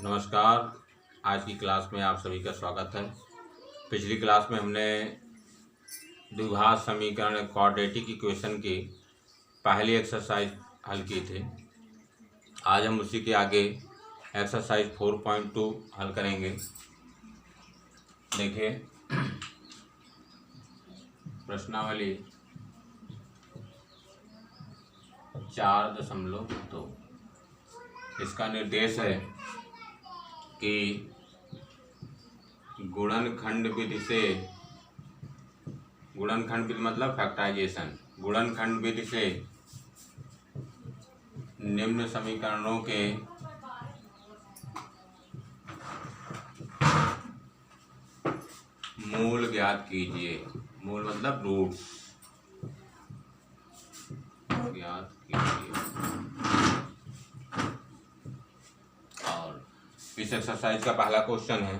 नमस्कार। आज की क्लास में आप सभी का स्वागत है। पिछली क्लास में हमने द्विघात समीकरण क्वाड्रेटिक इक्वेशन की पहली एक्सरसाइज हल की थी। आज हम उसी के आगे एक्सरसाइज 4.2 हल करेंगे। देखिए प्रश्नावली 4.2। इसका निर्देश है कि गुणनखंड विधि से, गुणनखंड विधि मतलब फैक्टराइजेशन, गुणनखंड विधि से निम्न समीकरणों के मूल ज्ञात कीजिए। मूल मतलब रूट्स ज्ञात कीजिए। और इस एक्सरसाइज का पहला क्वेश्चन है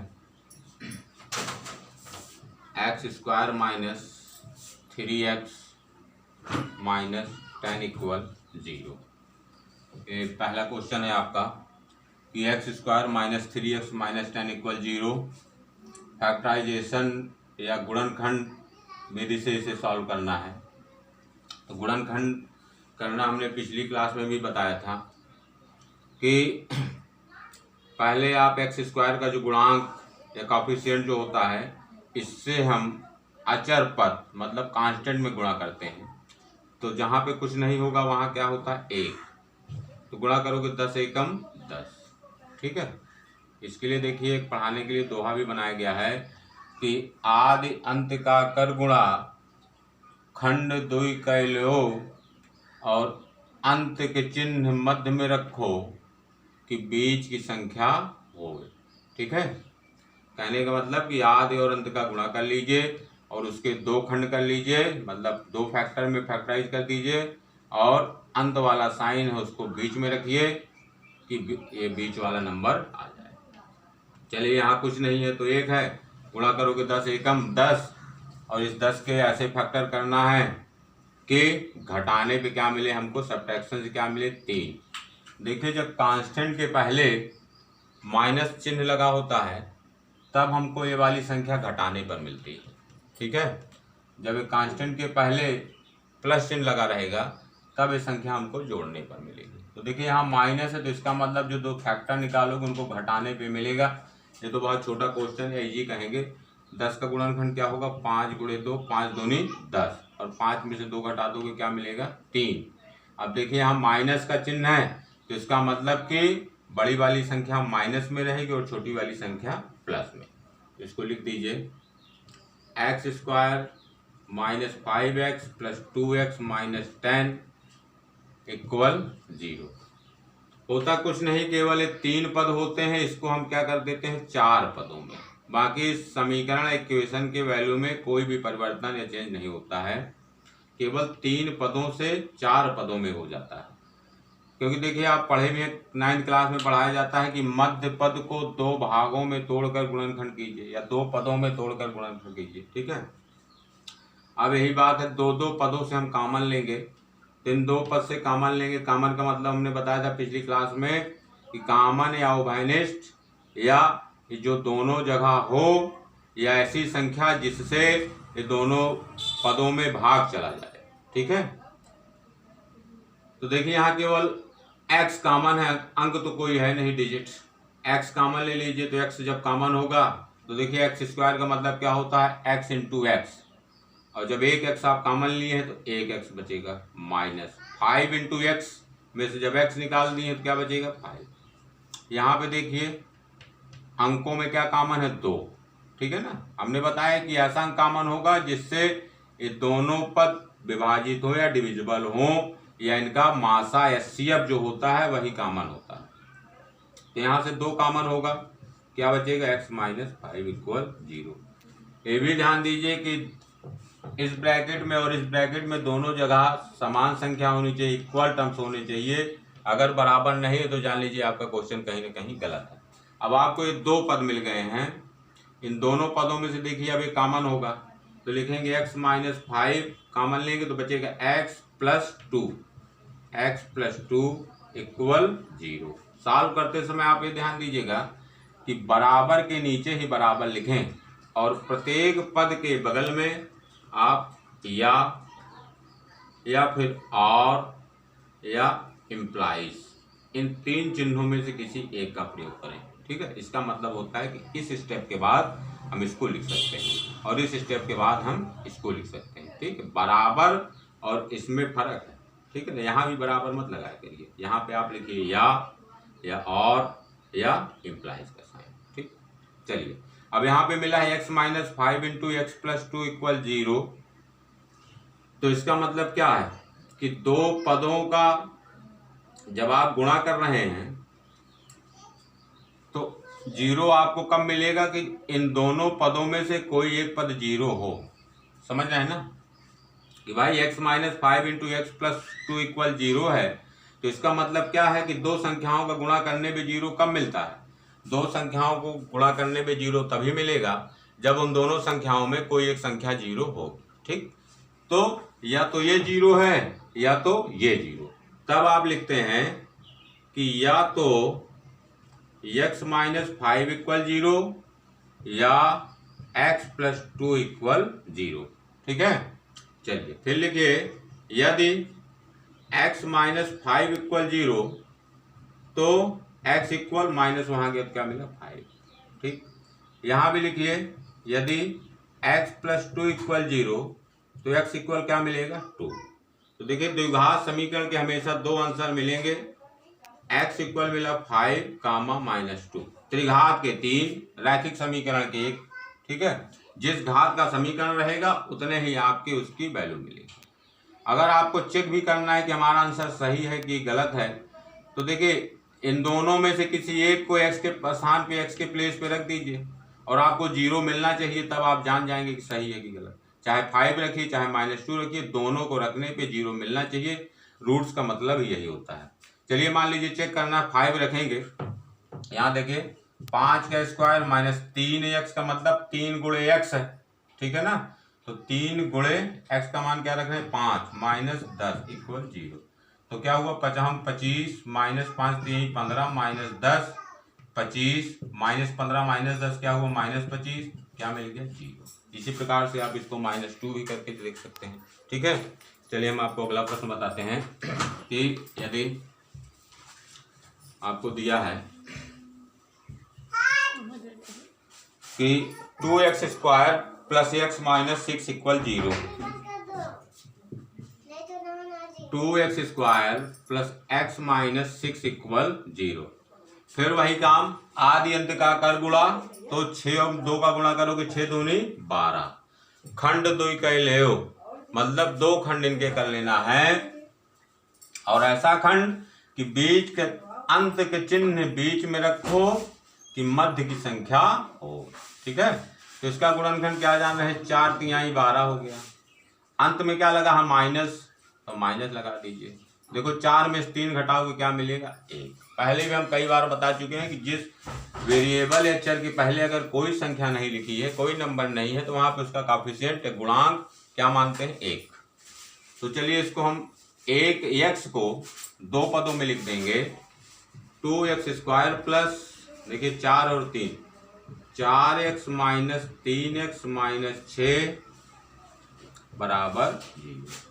x² minus 3x minus 10 equal 0। ये पहला क्वेश्चन है आपका कि x² minus 3x minus 10 equal 0 factorisation या गुणनखंड विधि से इसे सॉल्व करना है। तो गुणनखंड करना हमने पिछली क्लास में भी बताया था कि पहले आप x² का जो गुणांक या कोएफिशिएंट जो होता है इससे हम अचर पद मतलब कांस्टेंट में गुणा करते हैं। तो जहाँ पे कुछ नहीं होगा वहाँ क्या होता है 1, तो गुणा करोगे 10 एकम 10। ठीक है। इसके लिए देखिए पढ़ाने के लिए दोहा भी बनाया गया है कि आदि अंत का कर गुणा खंड दुई कैलो और अंत के चिन्ह मध्य में रखो कि बीच की संख्या हो। ठीक है। कहने का मतलब कि आदि और अंत का गुणा कर लीजिए और उसके दो खंड कर लीजिए, मतलब दो फैक्टर में फैक्टराइज कर दीजिए और अंत वाला साइन है उसको बीच में रखिए कि ये बीच वाला नंबर आ जाए। चलिए यहाँ कुछ नहीं है तो 1 है, गुणा करोगे 10 एकम 10 और इस 10 के ऐसे फैक्टर करना है कि घटाने पे क्या मिले हमको, सब्ट्रैक्शन से क्या मिले 3। देखिए जब कांस्टेंट के पहले माइनस चिन्ह लगा होता है तब हमको ये वाली संख्या घटाने पर मिलती है। ठीक है। जब ये कांस्टेंट के पहले प्लस चिन्ह लगा रहेगा तब ये संख्या हमको जोड़ने पर मिलेगी। तो देखिए यहाँ माइनस है तो इसका मतलब जो दो फैक्टर निकालोगे उनको घटाने पे मिलेगा। ये तो बहुत छोटा क्वेश्चन है, इजी कहेंगे। 10 का गुणनखंड क्या होगा 5 गुणे 2, 5 दूनी 10 और 5 में से 2 घटा दोगे क्या मिलेगा 3। अब देखिए यहाँ माइनस का चिन्ह है तो इसका मतलब कि बड़ी वाली संख्या माइनस में रहेगी और छोटी वाली संख्या प्लस में। तो इसको लिख दीजिए x² minus 5x plus 2x minus 10 equal 0। होता कुछ नहीं, केवल 3 पद होते हैं, इसको हम क्या कर देते हैं 4 पदों में। बाकी समीकरण इक्वेशन के वैल्यू में कोई भी परिवर्तन या चेंज नहीं होता है, केवल 3 पदों से 4 पदों में हो जाता है। क्योंकि देखिए आप पढ़े भी 9th क्लास में पढ़ाया जाता है कि मध्य पद को 2 भागों में तोड़कर गुणनखंड कीजिए या 2 पदों में तोड़कर गुणनखंड कीजिए। ठीक है। अब यही बात है, 2 पदों से हम कॉमन लेंगे तो इन 2 पद से कॉमन लेंगे। कॉमन का मतलब हमने बताया था पिछली क्लास में कि कॉमन या उभयनिष्ठ या जो दोनों जगह हो या ऐसी संख्या जिससे ये दोनों पदों में भाग चला जाए। ठीक है। तो देखिए यहाँ केवल x कॉमन है, अंक तो कोई है नहीं डिजिट, x कॉमन ले लीजिए। तो x जब कॉमन होगा तो देखिए x² का मतलब क्या होता है x इंटू एक्स, और जब एक x आप कॉमन लिए हैं तो एक x बचेगा माइनस 5 इंटू एक्स में से जब x निकाल दिए तो क्या बचेगा 5। यहाँ पे देखिए अंकों में क्या कॉमन है 2। ठीक है ना। हमने बताया कि ऐसा अंक कॉमन होगा जिससे ये दोनों पद विभाजित हो या डिविजिबल हो या इनका मासा HCF जो होता है वही कॉमन होता है। तो यहाँ से 2 कॉमन होगा, क्या बचेगा x माइनस 5 इक्वल 0। ये भी ध्यान दीजिए कि इस ब्रैकेट में और इस ब्रैकेट में दोनों जगह समान संख्या होनी चाहिए, इक्वल टर्म्स होने चाहिए। अगर बराबर नहीं है तो जान लीजिए आपका क्वेश्चन कहीं ना कहीं गलत है। अब आपको ये 2 पद मिल गए हैं, इन दोनों पदों में से देखिए अब ये कॉमन होगा तो लिखेंगे x माइनस 5 कॉमन लेंगे तो बचेगा x प्लस 2 इक्वल 0। सॉल्व करते समय आप ये ध्यान दीजिएगा कि बराबर के नीचे ही बराबर लिखें और प्रत्येक पद के बगल में आप या फिर और या इम्प्लाइज इन 3 चिन्हों में से किसी एक का प्रयोग करें। ठीक है, इसका मतलब होता है कि इस स्टेप के बाद हम इसको लिख सकते हैं और इस स्टेप के बाद हम इसको लिख सकते हैं। ठीक है, बराबर और इसमें फर्क है। ठीक है ना, यहाँ भी बराबर मत लगाया करिए, यहाँ पे आप लिखिए या और या इम्प्लाइज का साइन। ठीक, चलिए अब यहाँ पे मिला है x minus 5 into x plus 2 equal 0। तो इसका मतलब क्या है कि दो पदों का जब आप गुणा कर रहे हैं तो 0 आपको कब मिलेगा कि इन दोनों पदों में से कोई एक पद 0 हो। समझ रहे हैं ना कि भाई x minus 5 into x plus 2 equal 0 है। तो इसका मतलब क्या है कि दो संख्याओं का गुणा करने पे 0 कब मिलता है? दो संख्याओं को गुणा करने पे 0 तभी मिलेगा जब उन दोनों संख्याओं में कोई एक संख्या 0 हो। ठीक, तो या तो ये 0 है या तो ये 0। तब आप लिखते हैं कि या तो x माइनस 5 इक्वल 0 या x प्लस 2 इक्वल 0। ठीक है, चलिए फिर लिखिए यदि x माइनस 5 इक्वल 0 तो x इक्वल माइनस वहां गया क्या मिला 5। ठीक, यहां भी लिखिए यदि x प्लस 2 इक्वल 0 तो x इक्वल क्या मिलेगा 2। तो देखिए द्विघात समीकरण के हमेशा दो आंसर मिलेंगे, x इक्वल मिला 5 कामा माइनस 2। त्रिघात के 3, रैखिक समीकरण के 1। ठीक है, जिस घात का समीकरण रहेगा उतने ही आपकी उसकी वैल्यू मिलेगी। अगर आपको चेक भी करना है कि हमारा आंसर सही है कि गलत है तो देखिए इन दोनों में से किसी एक को x के स्थान पे x के प्लेस पे रख दीजिए और आपको 0 मिलना चाहिए, तब आप जान जाएंगे कि सही है कि गलत। चाहे 5 रखिए चाहे माइनस 2 रखिए, दोनों को रखने पे 0 मिलना चाहिए। रूट्स का मतलब यही होता है। चलिए मान लीजिए चेक करना, 5 रखेंगे, यहाँ देखिए 5 का स्क्वायर माइनस 3x का मतलब 3 गुणे x है। ठीक है ना, तो 3 गुणे x का मान क्या रख रहे हैं 5 माइनस 10 इक्वल 0। तो क्या हुआ 25 माइनस 5 3 15 माइनस 10 25 माइनस 15 माइनस 10 क्या हुआ माइनस 25, क्या मिल गया 0। इसी प्रकार से आप इसको माइनस 2 भी करके देख सकते हैं। ठीक है, चलिए हम आपको अगला प्रश्न बताते हैं कि यदि आपको दिया है कि 2x square plus x minus 6 equal 0। 2x square plus x minus 6 equal 0। फिर वही काम, आदि अंत का कर गुणा, तो 6 और 2 का गुणा करोगे 6 दूनी 12। खंड 2 कर ले, मतलब 2 खंड इनके कर लेना है और ऐसा खंड कि बीच के अंत के चिन्ह बीच में रखो कि मध्य की संख्या हो। ठीक है, तो इसका गुणनखंड क्या जान रहे हैं 4 तिहाई 12 हो गया। अंत में क्या लगा हम माइनस, तो माइनस लगा दीजिए। देखो 4 में से 3 घटाओगे क्या मिलेगा 1। पहले भी हम कई बार बता चुके हैं कि जिस वेरिएबल या चर के पहले अगर कोई संख्या नहीं लिखी है, कोई नंबर नहीं है, तो वहां पे उसका कोएफिशिएंट गुणांक क्या मानते हैं 1। तो चलिए इसको हम 1 x को दो पदों में लिख देंगे, 2x स्क्वायर प्लस देखिए 4 और 3 4x माइनस 3x माइनस 6 बराबर 0।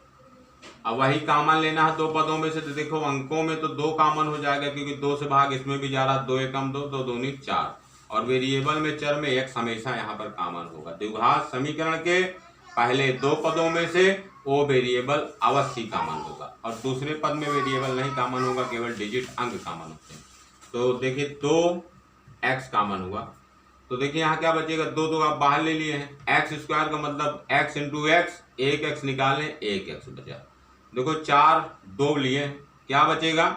अब वही कॉमन लेना है दो पदों में से, तो देखो अंकों में तो 2 कॉमन हो जाएगा क्योंकि 2 से भाग इसमें भी जा रहा, 2 एकम 2 2 दूनी 4 और वेरिएबल में चर में x हमेशा यहाँ पर कॉमन होगा। द्विघात समीकरण के पहले 2 पदों में से वो वेरिएबल अवश्य कॉमन होगा और दूसरे पद में वेरिएबल नहीं कॉमन होगा, केवल डिजिट अंक कॉमन होते हैं। तो देखिए 2x कॉमन हुआ, तो देखिए यहाँ क्या बचेगा 2 तो आप बाहर ले लिए हैं, x स्क्वायर का मतलब x इंटू एक्स, 1x निकालें 1x बचा। देखो 4 2 लिए, क्या बचेगा,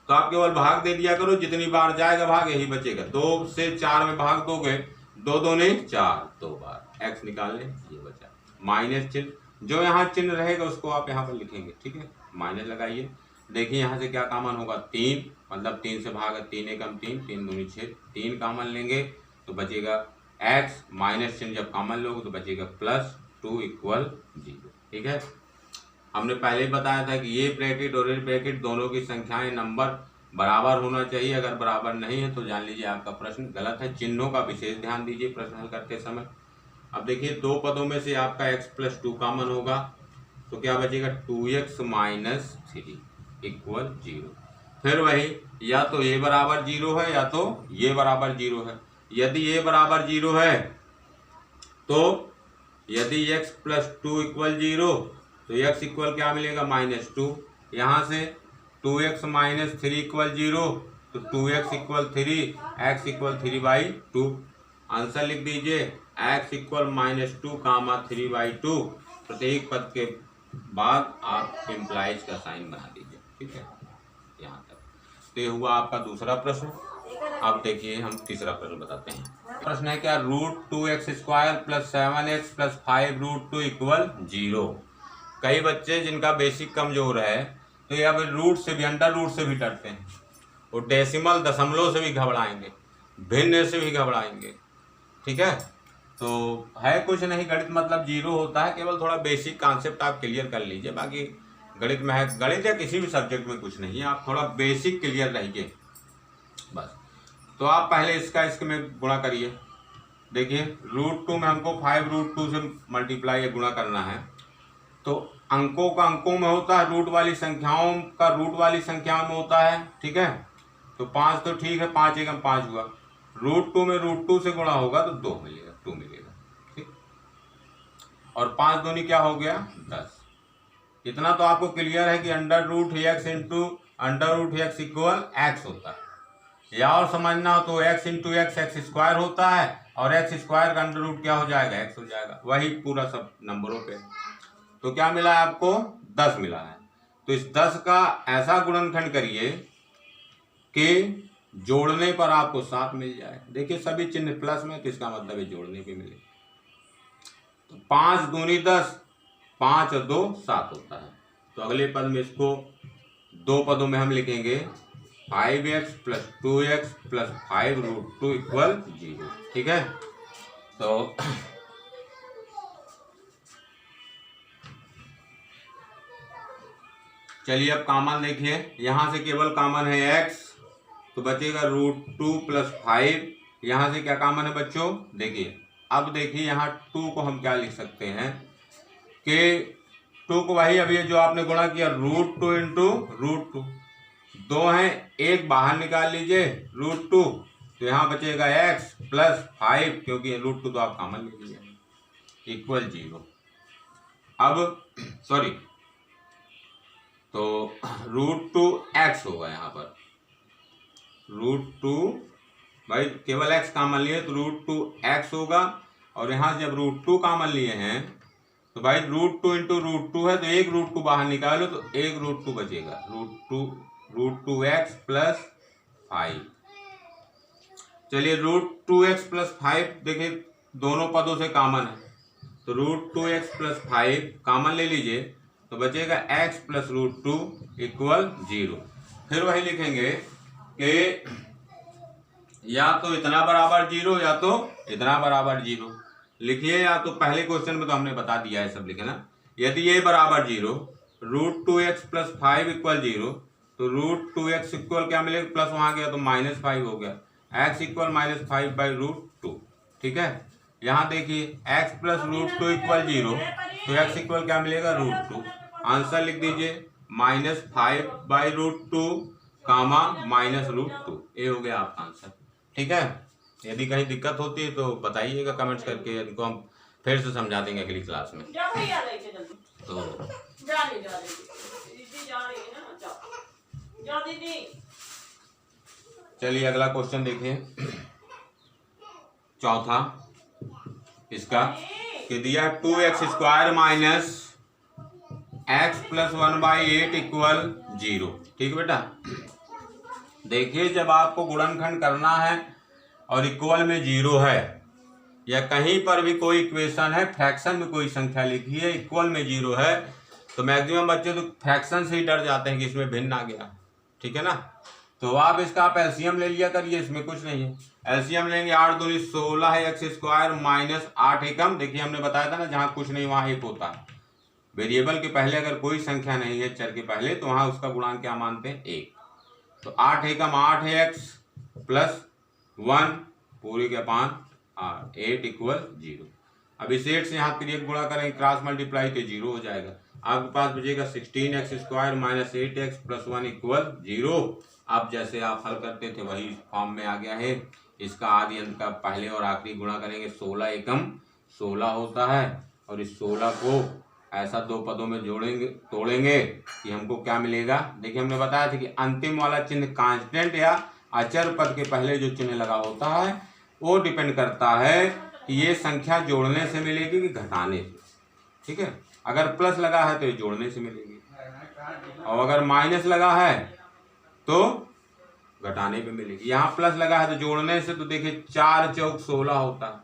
तो आप केवल भाग दे दिया करो, जितनी बार जाएगा भाग यही बचेगा। 2 से 4 में भाग दोगे 2 दूनी 4 2 बार x निकाल लें, ये बचा। माइनस चिन्ह, जो यहाँ चिन्ह रहेगा उसको आप यहाँ पर लिखेंगे। ठीक है, माइनस लगाइए। देखिए यहाँ से क्या कॉमन होगा 3, मतलब 3 से भाग 3 एकम 3 3 दूनी 6, 3 कॉमन लेंगे तो बचेगा x, माइनस चिन्ह जब कॉमन लोगे तो बचेगा प्लस 2 इक्वल 0। ठीक है, हमने पहले ही बताया था कि ये ब्रैकेट और ये ब्रैकेट दोनों की संख्याएं नंबर बराबर होना चाहिए। अगर बराबर नहीं है तो जान लीजिए आपका प्रश्न गलत है। चिन्हों का विशेष ध्यान दीजिए प्रश्न हल करते समय। अब देखिए दो पदों में से आपका x+2 कॉमन होगा तो क्या बचेगा 2x माइनस 3 इक्वल 0। फिर वही, या तो ये बराबर 0 है या तो ये बराबर 0 है। यदि ये बराबर 0 है तो यदि x+2 इक्वल 0 तो x इक्वल क्या मिलेगा -2। यहाँ से 2x माइनस 3 इक्वल 0 तो 2x equal 3, x equal 3/2। Answer लिख दीजिए x इक्वल -2 कामा 3/2। प्रत्येक पद के बाद आप इम्प्लाइज का साइन बना दीजिए। ठीक है, यहाँ तक तो ये हुआ आपका दूसरा प्रश्न। अब देखिए हम तीसरा प्रश्न बताते हैं। प्रश्न है क्या √2x² + 7x + 5√2 इक्वल 0। कई बच्चे जिनका बेसिक कमजोर है तो ये अब रूट से भी, अंडर रूट से भी डरते हैं, और डेसिमल दशमलव से भी घबराएंगे, भिन्न से भी घबराएंगे। ठीक है, तो है कुछ नहीं, गणित मतलब 0 होता है। केवल थोड़ा बेसिक कॉन्सेप्ट आप क्लियर कर लीजिए। बाकी गणित में है, गणित या किसी भी सब्जेक्ट में कुछ नहीं है, आप थोड़ा बेसिक क्लियर रहिए बस। तो आप पहले इसमें गुणा करिए। देखिए √2 में हमको 5√2 से मल्टीप्लाई या गुणा करना है, तो अंकों का अंकों में होता है, रूट वाली संख्याओं का रूट वाली संख्याओं में होता है। ठीक है, तो 5 तो ठीक है, 5 एकम 5 हुआ। √2 में √2 से गुणा होगा तो 2 मिलेगा, 2 मिलेगा। ठीक, और 5 दूनी क्या हो गया 10। इतना तो आपको क्लियर है कि √x into √x equal x होता है। या और समझना हो तो x इंटू x² होता है, और x² का अंडर रूट क्या हो जाएगा, x हो जाएगा। वही पूरा सब नंबरों पे। तो क्या मिला है आपको 10 मिला है। तो इस 10 का ऐसा गुणनखंड करिए कि जोड़ने पर आपको 7 मिल जाए। देखिए सभी चिन्ह प्लस में, तो इसका मतलब है जोड़ने पे मिले। तो 5 दूनी 10, 5 और 2 7 होता है। तो अगले पद में इसको दो पदों में हम लिखेंगे 5x + 2x + 5√2 इक्वल 0। ठीक है, तो चलिए अब कॉमन देखिए। यहाँ से केवल कॉमन है x, तो बचेगा √2 + 5। यहाँ से क्या कॉमन है बच्चों, देखिए अब देखिए यहाँ 2 को हम क्या लिख सकते हैं कि 2 को वही अभी जो आपने गुणा किया √2 इंटू √2, 2 हैं, एक बाहर निकाल लीजिए √2, तो यहाँ बचेगा x + 5, क्योंकि √2 तो आप कॉमन ले लीजिए, इक्वल 0। अब सॉरी, तो √2x होगा यहाँ पर। √2 भाई केवल x कॉमन लिए तो √2x होगा, और यहाँ से जब √2 कॉमन लिए हैं तो भाई √2 इंटू √2 है, तो एक √2 बाहर निकालो तो एक √2 बचेगा, √2x + 5। चलिए √2x + 5 देखिए दोनों पदों से कॉमन है, तो √2x + 5 कॉमन ले लीजिए, तो बचेगा x + √2 इक्वल 0। फिर वही लिखेंगे कि या तो इतना बराबर 0 या तो इतना बराबर 0 लिखिए। या तो पहले क्वेश्चन में तो हमने बता दिया है सब लिखना। यदि ये बराबर 0, √2x + 5 इक्वल 0, तो √2x इक्वल क्या मिलेगा, प्लस वहाँ गया तो -5 हो गया, x इक्वल -5/√2। ठीक है, यहाँ देखिए x + √2 इक्वल 0, तो x इक्वल क्या मिलेगा √2। आंसर लिख दीजिए -5/√2 कामा -√2। ये हो गया आपका आंसर। ठीक है, यदि कहीं दिक्कत होती है तो बताइएगा कमेंट्स करके, इनको हम फिर से समझा देंगे अगली क्लास में। तो चलिए अगला क्वेश्चन देखिए, चौथा इसका कि दिया 2x² - x + 1/8 इक्वल 0। ठीक बेटा, देखिए जब आपको गुणनखंड करना है और इक्वल में 0 है, या कहीं पर भी कोई इक्वेशन है, फ्रैक्शन में कोई संख्या लिखी है, इक्वल में 0 है, तो मैक्सिमम बच्चे तो फ्रैक्शन से ही डर जाते हैं कि इसमें भिन्न आ गया। ठीक है ना, तो आप इसका आप एलसीएम ले लिया करिए, इसमें कुछ नहीं है। एलसीएम लेंगे 8 दूनी 16 है, x² - 8 एकम। देखिए हमने बताया था ना, जहाँ कुछ नहीं वहाँ 1 होता है। वेरिएबल के पहले अगर कोई संख्या नहीं है, चर के पहले, तो वहाँ उसका गुणांक क्या मानते हैं 1। तो 8 एकम 8 है x प्लस 1 पूरी के 5 8 8 इक्वल 0। अब इस 8 से यहाँ 3 गुणा करेंगे, क्रॉस मल्टीप्लाई तो 0 हो जाएगा। आपके पास बचेगा 16x² minus 8x plus 1 equal 0। अब जैसे आप हल करते थे वही फॉर्म में आ गया है। इसका आदि अंत का पहले और आखिरी गुणा करेंगे, 16 एकम 16 होता है, और इस 16 को ऐसा दो पदों में जोड़ेंगे तोड़ेंगे कि हमको क्या मिलेगा। देखिए हमने बताया था कि अंतिम वाला चिन्ह कांस्टेंट या अचर पद के पहले जो चिन्ह लगा होता है वो डिपेंड करता है कि ये संख्या जोड़ने से मिलेगी कि घटाने से। ठीक है, अगर प्लस लगा है तो ये जोड़ने से मिलेगी, और अगर माइनस लगा है तो घटाने पे मिलेगी। यहाँ प्लस लगा है तो जोड़ने से, तो देखिए 4 चौक 16 होता है,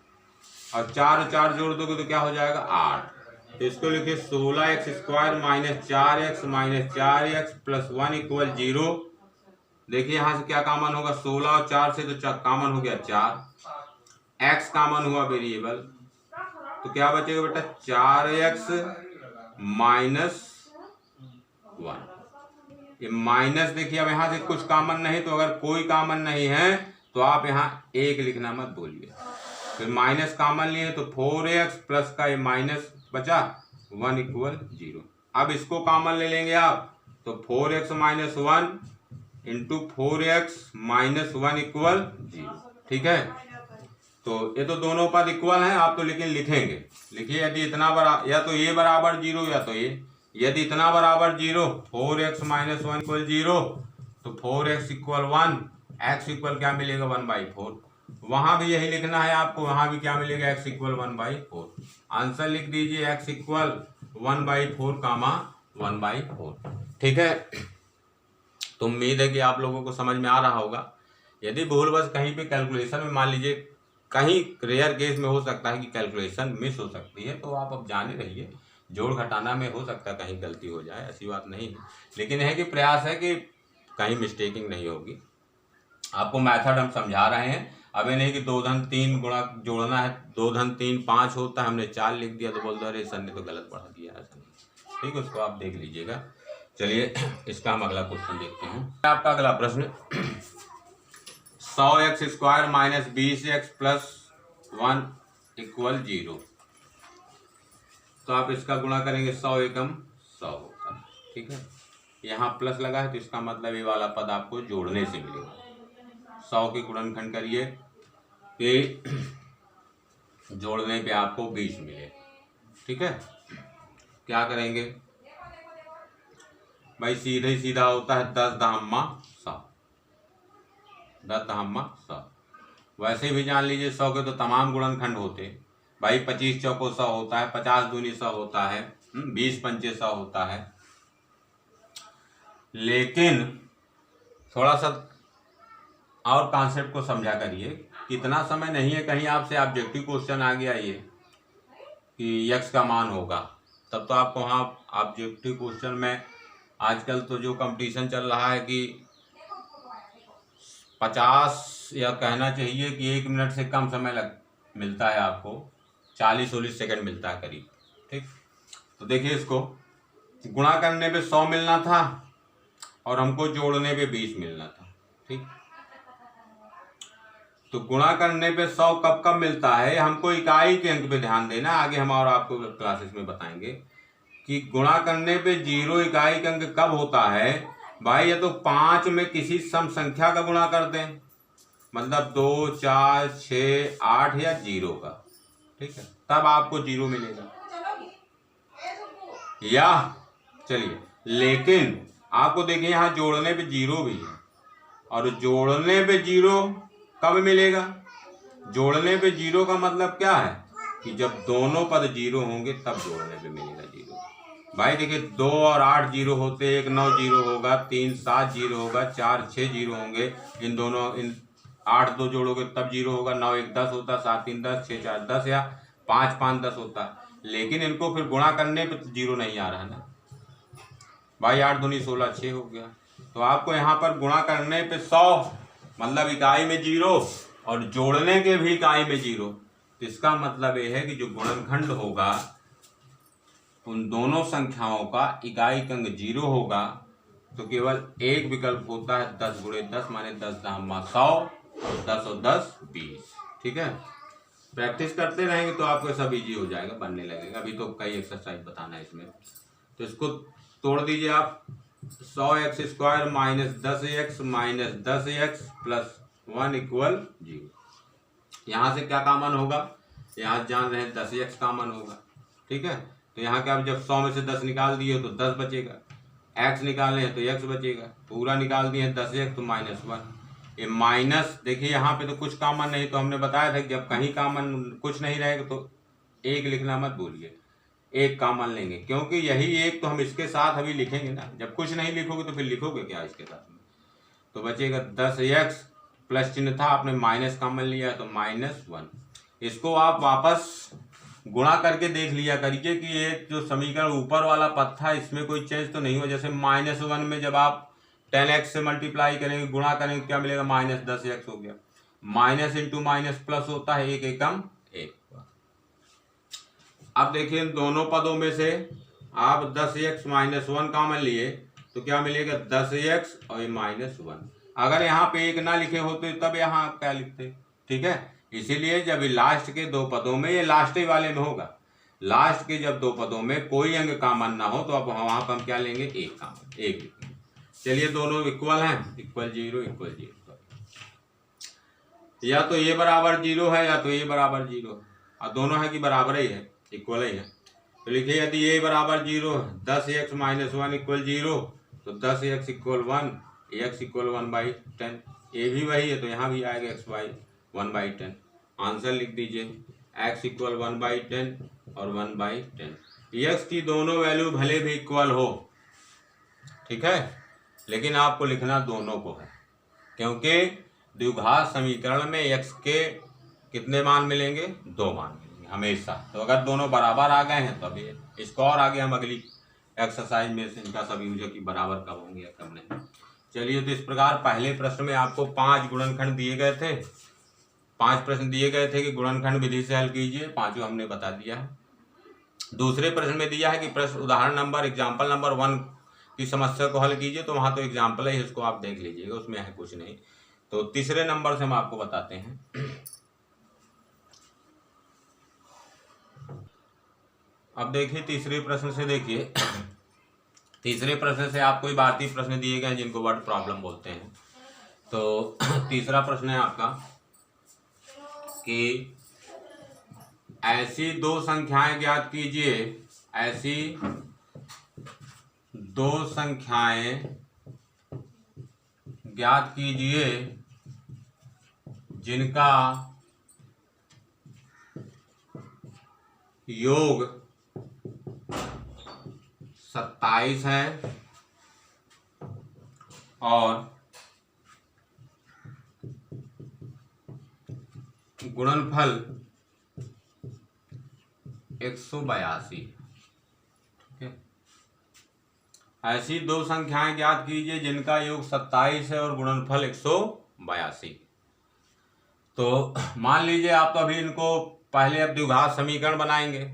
और 4 और 4 जोड़ दोगे तो क्या हो जाएगा 8। तो इसको लिखिए 16x² minus 4x minus 4x plus 1 equal 0। देखिए यहाँ से क्या कॉमन होगा, 16 और 4 से तो कॉमन हो गया 4, x कॉमन हुआ वेरिएबल, तो क्या बचेगा बेटा 4x माइनस 1। ये माइनस देखिए अब यहाँ से कुछ कॉमन नहीं, तो अगर कोई कॉमन नहीं है तो आप यहाँ 1 लिखना मत बोलिए। फिर माइनस कॉमन लिए तो 4x प्लस का ये माइनस बचा 1 इक्वल 0। अब इसको कॉमन ले लेंगे आप, तो 4x minus 1 into 4x minus 1 equal 0। ठीक है, तो ये तो दोनों पद इक्वल हैं, आप तो लेकिन लिखेंगे। लिखिए यदि इतना या तो ये बराबर 0 या तो ये, यदि इतना बराबर 0 4x माइनस 1 इक्वल 0 तो 4x इक्वल 1, x इक्वल क्या मिलेगा 1/4। वहां भी यही लिखना है आपको, वहां भी क्या मिलेगा x इक्वल 1/4। आंसर लिख दीजिए x इक्वल 1/4 कामा 1/4। ठीक है, तो उम्मीद है कि आप लोगों को समझ में आ रहा होगा। यदि भूलवश कहीं पे कैलकुलेशन में मान लीजिए, कहीं रेयर केस में हो सकता है कि कैलकुलेशन मिस हो सकती है, तो आप अब जाने रहिए, जोड़ घटाना में हो सकता है कहीं गलती हो जाए, ऐसी बात नहीं है, लेकिन है कि प्रयास है कि कहीं मिस्टेकिंग नहीं होगी। आपको मेथड हम समझा रहे हैं, अब ये नहीं कि 2 धन 3 गुणा जोड़ना है, 2 धन 3 5 होता है, हमने 4 लिख दिया तो बोल दो अरे सर ने तो गलत पढ़ा दिया है। ठीक है, उसको आप देख लीजिएगा। चलिए इसका हम अगला क्वेश्चन देखते हैं। आपका अगला प्रश्न 100x² minus 20x plus 1 equal 0। तो आप इसका गुणा करेंगे 100 एकम 100 होगा। ठीक है, यहाँ प्लस लगा है तो इसका मतलब ये वाला पद आपको जोड़ने से मिलेगा। 100 के गुणनखंड करिए कि जोड़ने पे आपको 20 मिले। ठीक है, क्या करेंगे भाई, सीधे ही सीधा होता है 10 दहम्मा 100, 10 दहम्मा 100। वैसे भी जान लीजिए 100 के तो तमाम गुणनखंड होते भाई, 25 चौको 100 होता है, 50 दूनी 100 होता है, 20 पंचे 100 होता है। लेकिन थोड़ा सा और कॉन्सेप्ट को समझा करिए, कितना समय नहीं है कहीं आपसे ऑब्जेक्टिव क्वेश्चन आ गया ये कि x का मान होगा, तब तो आपको वहाँ ऑब्जेक्टिव क्वेश्चन में आजकल तो जो कंपटीशन चल रहा है कि 50 या कहना चाहिए कि 1 मिनट से कम समय मिलता है आपको, 40-40 सेकंड मिलता है करीब। ठीक, तो देखिए इसको गुणा करने पे 100 मिलना था और हमको जोड़ने पे 20 मिलना था। ठीक, तो गुणा करने पे 100 कब कब मिलता है, हमको इकाई के अंक पे ध्यान देना। आगे हम और आपको क्लासेस में बताएंगे कि गुणा करने पे 0 इकाई का अंक कब होता है भाई, या तो 5 में किसी सम संख्या का गुणा कर दें, मतलब 2 4 6 8 या 0 का। ठीक है, तब आपको 0 मिलेगा। या चलिए, लेकिन आपको देखिए यहाँ जोड़ने पे 0 भी है, और जोड़ने पे 0 कब मिलेगा। जोड़ने पे 0 का मतलब क्या है कि जब दोनों पद 0 होंगे तब जोड़ने पे मिलेगा 0। भाई देखिए 2 और 8 0 होते, 1 9 0 होगा, 3 7 0 होगा, 4 6 0 होंगे। इन 8 2 जोड़ोगे तब 0 होगा, 9 1 10 होता, 7 3 10, 6 4 10 या 5 5 10 होता। लेकिन इनको फिर गुणा करने पे 0 नहीं आ रहा है ना भाई, 8 दूनी 16 6 हो गया। तो आपको यहाँ पर गुणा करने पे 100 मतलब इकाई में 0 और जोड़ने के भी इकाई में 0। तो इसका मतलब ये है कि जो गुणनखंड होगा उन दोनों संख्याओं का इकाई का अंक 0 होगा, तो केवल एक विकल्प होता है 10 गुणे 10 माने 10 दामा 100, 10 और 10 20। ठीक है, प्रैक्टिस करते रहेंगे तो आपको सब इजी हो जाएगा, बनने लगेगा। अभी तो कई एक्सरसाइज बताना है इसमें, तो इसको तोड़ दीजिए आप। 100x² minus 10x minus 10x plus 1 equal 0। यहाँ से क्या कॉमन होगा, यहाँ जान रहे हैं 10x कॉमन होगा। ठीक है, तो यहाँ क्या, जब 100 में से 10 निकाल दिए तो 10 बचेगा, x निकाले हैं तो x बचेगा, पूरा निकाल दिए 10x तो -1। ये माइनस देखिए यहाँ पे तो कुछ कॉमन नहीं, तो हमने बताया था कि जब कहीं कॉमन कुछ नहीं रहेगा तो एक लिखना मत भूलिए, एक कॉमन लेंगे, क्योंकि यही एक तो हम इसके साथ अभी लिखेंगे ना। जब कुछ नहीं लिखोगे तो फिर लिखोगे क्या इसके साथ में, तो बचेगा 10x प्लस चिन्ह था, आपने माइनस कॉमन लिया तो -1। इसको आप वापस गुणा करके देख लिया करिए कि ये जो समीकरण ऊपर वाला पद था इसमें कोई चेंज तो नहीं हुआ। जैसे -1 में जब आप 10x से मल्टीप्लाई करेंगे, गुणा करेंगे, क्या मिलेगा, -10x हो गया। माइनस इंटू माइनस प्लस होता है, एक एकम एक। अब देखिए दोनों पदों में से आप 10x -1 कॉमन लिए तो क्या मिलेगा, 10x और ये -1। अगर यहाँ पे एक ना लिखे होते तब यहाँ आप क्या लिखते। ठीक है, इसीलिए जब लास्ट के दो पदों में, ये लास्ट ही वाले में होगा, लास्ट के जब दो पदों में कोई अंग कॉमन ना हो तो अब वहां पर हम क्या लेंगे, एक कॉमन, एक लिखेंगे। चलिए दोनों इक्वल हैं, इक्वल 0 इक्वल 0, या तो ये बराबर 0 है या तो ये बराबर 0 है, और दोनों है कि बराबर ही है, इक्वल ही है। तो लिखिए यदि ये बराबर 0 है, 10x -1 इक्वल 0, तो 10x इक्वल 1, x इक्वल 1/10। ये भी वही है तो यहाँ भी आएगा x बाई 1/10। आंसर लिख दीजिए, x इक्वल 1/10 और 1/10। x की दोनों वैल्यू भले भी इक्वल हो, ठीक है, लेकिन आपको लिखना दोनों को है, क्योंकि द्विघात समीकरण में x के कितने मान मिलेंगे, 2 मान मिलेंगे हमेशा। तो अगर दोनों बराबर आ गए हैं तो अभी इसको और आगे हम अगली एक्सरसाइज में से इनका सभी जो कि बराबर कब होंगे या कब नहीं। चलिए, तो इस प्रकार पहले प्रश्न में आपको 5 गुणनखंड दिए गए थे, 5 प्रश्न दिए गए थे कि गुणनखंड विधि से हल कीजिए, 5 हमने बता दिया है। दूसरे प्रश्न में दिया है कि प्रश्न उदाहरण नंबर एग्जाम्पल नंबर 1 की समस्या को हल कीजिए, तो वहाँ तो एग्जाम्पल है, इसको आप देख लीजिएगा, उसमें है कुछ नहीं। तो तीसरे नंबर से हम आपको बताते हैं। अब देखिए तीसरे प्रश्न से, देखिए तीसरे प्रश्न से आपको भारतीय प्रश्न दिए गए हैं जिनको वर्ड प्रॉब्लम बोलते हैं। तो तीसरा प्रश्न है आपका कि ऐसी दो संख्याएं ज्ञात कीजिए, ऐसी दो संख्याएं ज्ञात कीजिए जिनका योग 27 है और गुणनफल 182। ठीक है, ऐसी दो संख्याएं ज्ञात कीजिए जिनका योग 27 है और गुणनफल 182। तो मान लीजिए आप तो अभी इनको पहले अब द्विघात समीकरण बनाएंगे,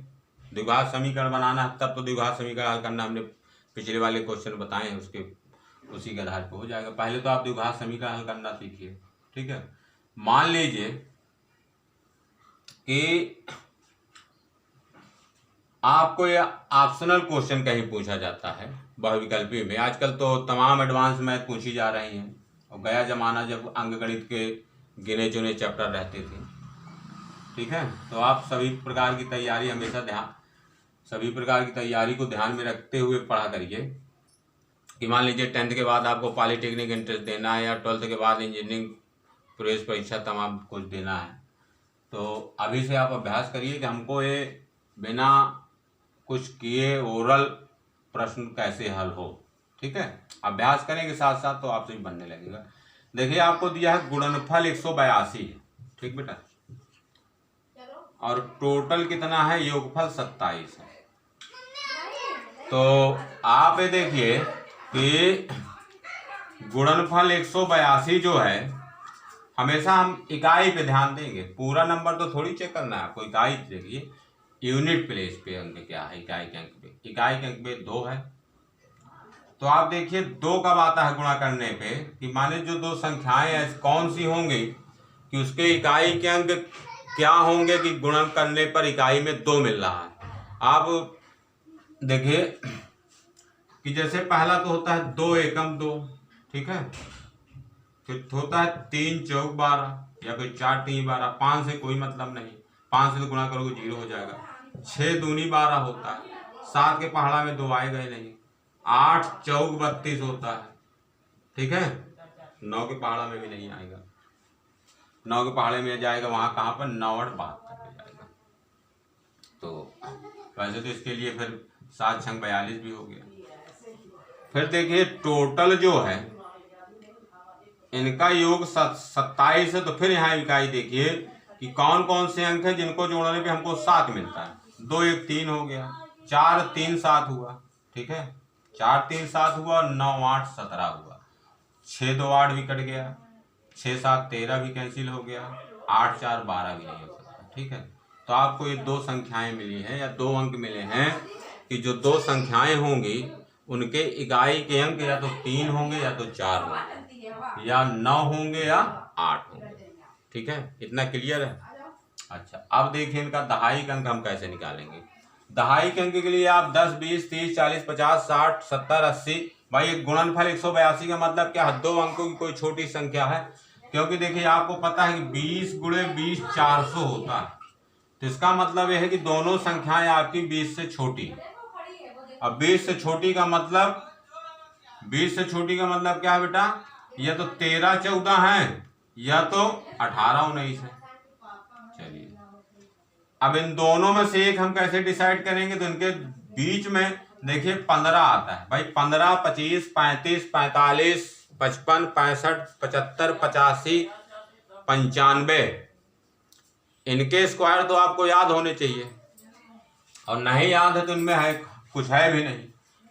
द्विघात समीकरण बनाना तब तो द्विघात समीकरण हल करना हमने पिछले वाले क्वेश्चन बताए हैं, उसके उसी के आधार पर हो जाएगा। पहले तो आप द्विघात समीकरण हल करना सीखिए। ठीक है, मान लीजिए कि आपको ये ऑप्शनल क्वेश्चन कहीं पूछा जाता है बहुविकल्पी में। आजकल तो तमाम एडवांस मैथ पूछी जा रही हैं, और गया जमाना जब अंकगणित के गिने चुने चैप्टर रहते थे। ठीक है, तो आप सभी प्रकार की तैयारी हमेशा सभी प्रकार की तैयारी को ध्यान में रखते हुए पढ़ा करिए कि मान लीजिए 10th के बाद आपको पॉलिटेक्निक एंट्रेंस देना है या 12th के बाद इंजीनियरिंग प्रवेश परीक्षा तमाम कुछ देना है, तो अभी से आप अभ्यास करिए कि हमको ये बिना कुछ किए ओरल प्रश्न कैसे हल हो। ठीक है, अभ्यास करेंगे साथ साथ तो आपसे भी बनने लगेगा। देखिए आपको दिया है गुणनफल 182 है, ठीक बेटा, और टोटल कितना है, योगफल 27 है। तो आप ये देखिए कि गुणनफल 182 जो है, हमेशा हम इकाई पे ध्यान देंगे, पूरा नंबर तो थोड़ी चेक करना है आपको, इकाई देखिए, यूनिट प्लेस पे अंक क्या है, इकाई के अंक पे, इकाई के अंक पे 2 है, तो आप देखिए 2 कब आता है गुणा करने पे, कि माने जो दो संख्याएं हैं कौन सी होंगी कि उसके इकाई के अंक क्या होंगे कि गुणन करने पर इकाई में 2 मिल रहा है। आप देखिए कि जैसे पहला तो होता है 2 एकम 2, ठीक है, फिर होता है 3 चौक 12 या फिर 4 3 12, 5 से कोई मतलब नहीं, 5 से तो गुणा करोगे 0 हो जाएगा। 6 दूनी 12 होता है, 7 के पहाड़ा में 2 आएगा ही नहीं। 8 चौक 32 होता है, ठीक है, 9 के पहाड़ा में भी नहीं आएगा। 9 के पहाड़े में जाएगा वहां कहाँ पर, 9 और 72 जाएगा। तो वैसे तो इसके लिए फिर 7 छंग 42 भी हो गया। फिर देखिए टोटल जो है इनका योग 27 है। तो फिर यहाँ इकाई देखिए कि कौन कौन से अंक है जिनको जोड़ने पे हमको 7 मिलता है। 2 1 3 हो गया, 4 3 7 हुआ, ठीक है, 4 3 7 हुआ, 9 8 17 हुआ, 6 2 8 भी कट गया, 6 7 13 भी कैंसिल हो गया, 8 4 12 भी नहीं हो सकता, ठीक है। तो आपको ये 2 संख्याएं मिली हैं या 2 अंक मिले हैं कि जो 2 संख्याएं होंगी उनके इकाई के अंक या तो 3 होंगे या तो 4 होंगे या 9 होंगे या 8 होंगे, ठीक है। इतना क्लियर है। अच्छा, अब देखिए इनका दहाई का अंक हम कैसे निकालेंगे। दहाई के अंक के लिए आप 10 20 30 40 50 60 70 80, भाई गुणनफल 182 का मतलब क्या है, 2 अंकों की कोई छोटी संख्या है। क्योंकि देखिए आपको पता है कि 20 गुणे 20 400 होता है, तो इसका मतलब यह है कि दोनों संख्याएं आपकी 20 से छोटी है। अब 20 से छोटी का मतलब, 20 से छोटी का मतलब क्या है बेटा, या तो 13 14 है या तो 18 19 है। चलिए अब इन दोनों में से एक हम कैसे डिसाइड करेंगे, तो इनके बीच में देखिए 15 आता है भाई, 15 25 35 45 55 65 75 85 95, इनके स्क्वायर तो आपको याद होने चाहिए, और नहीं याद है तो इनमें है कुछ है भी नहीं।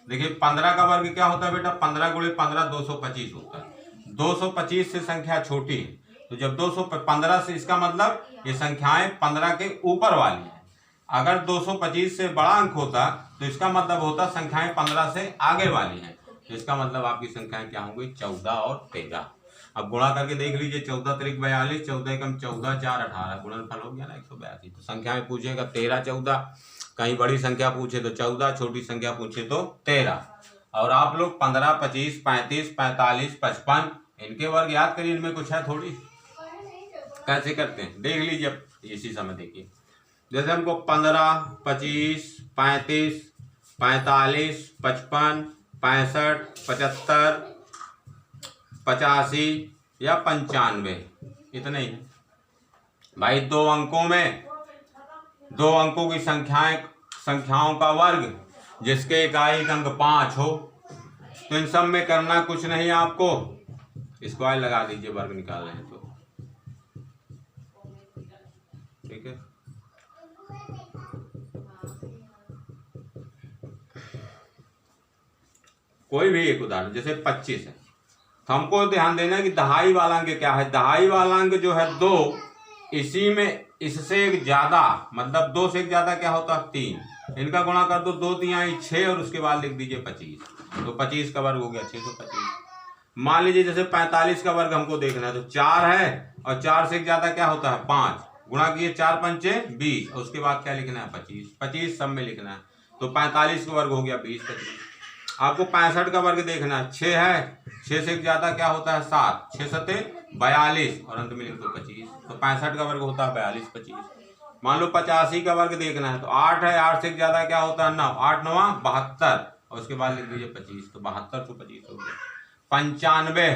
देखिए 15 का वर्ग क्या होता है बेटा, 15 गुणे 15 225 होता है। 225 से संख्या छोटी है, तो जब 215 से, इसका मतलब ये संख्याएं 15 के ऊपर वाली है। अगर 225 से बड़ा अंक होता तो इसका मतलब होता संख्याएं 15 से आगे वाली हैं, तो इसका मतलब आपकी संख्याएं क्या होंगी, 14 और 13। अब गुणा करके देख लीजिए, 14 3 42, 14 कम 14 4 18, गुणनफल हो गया ना 182। तो संख्या में पूछेगा 13 14, कहीं बड़ी संख्या पूछे तो 14, छोटी संख्या पूछे तो 13। और आप लोग 15 25 35 45 55 इनके वर्ग याद करिए, इनमें कुछ है थोड़ी, कैसे करते हैं देख लीजिए। अब इसी समय देखिए, जैसे हमको 15 25 35 45 55 65 75 85 या 95, इतने ही भाई। 2 अंकों में 2 अंकों की संख्याओं का वर्ग जिसके इकाई अंक 5 हो, तो इन सब में करना कुछ नहीं, आपको स्क्वायर लगा दीजिए, वर्ग निकाल रहे हैं तो, ठीक है। कोई भी एक उदाहरण, जैसे 25 है, तो हमको ध्यान देना है कि दहाई वाला अंक क्या है। दहाई वाला अंक जो है 2, इसी में इससे एक ज्यादा, मतलब 2 से एक ज्यादा क्या होता है 3, इनका गुणा कर दो, 2 3 6 और उसके बाद लिख दीजिए 25, तो 25 का वर्ग हो गया 625। मान लीजिए जैसे 45 का वर्ग हमको देखना है, तो 4 है और 4 से एक ज्यादा क्या होता है 5, गुणा किए 4 पंचे 20, और उसके बाद क्या लिखना है 25, 25 सब में लिखना है, तो 45 का वर्ग हो गया 20 25। आपको 65 का वर्ग देखना है, 6 है, 6 से एक ज्यादा क्या होता है 7, 6 7 42 और अंत में लिख दो 25, तो 65 का वर्ग होता है 42 25। मान लो 85 का वर्ग देखना है, तो 8 है, 8 से एक ज्यादा क्या होता है 9, 8 9 72 और उसके बाद लिख दीजिए 25, तो 72 तो 25 हो गया। 95,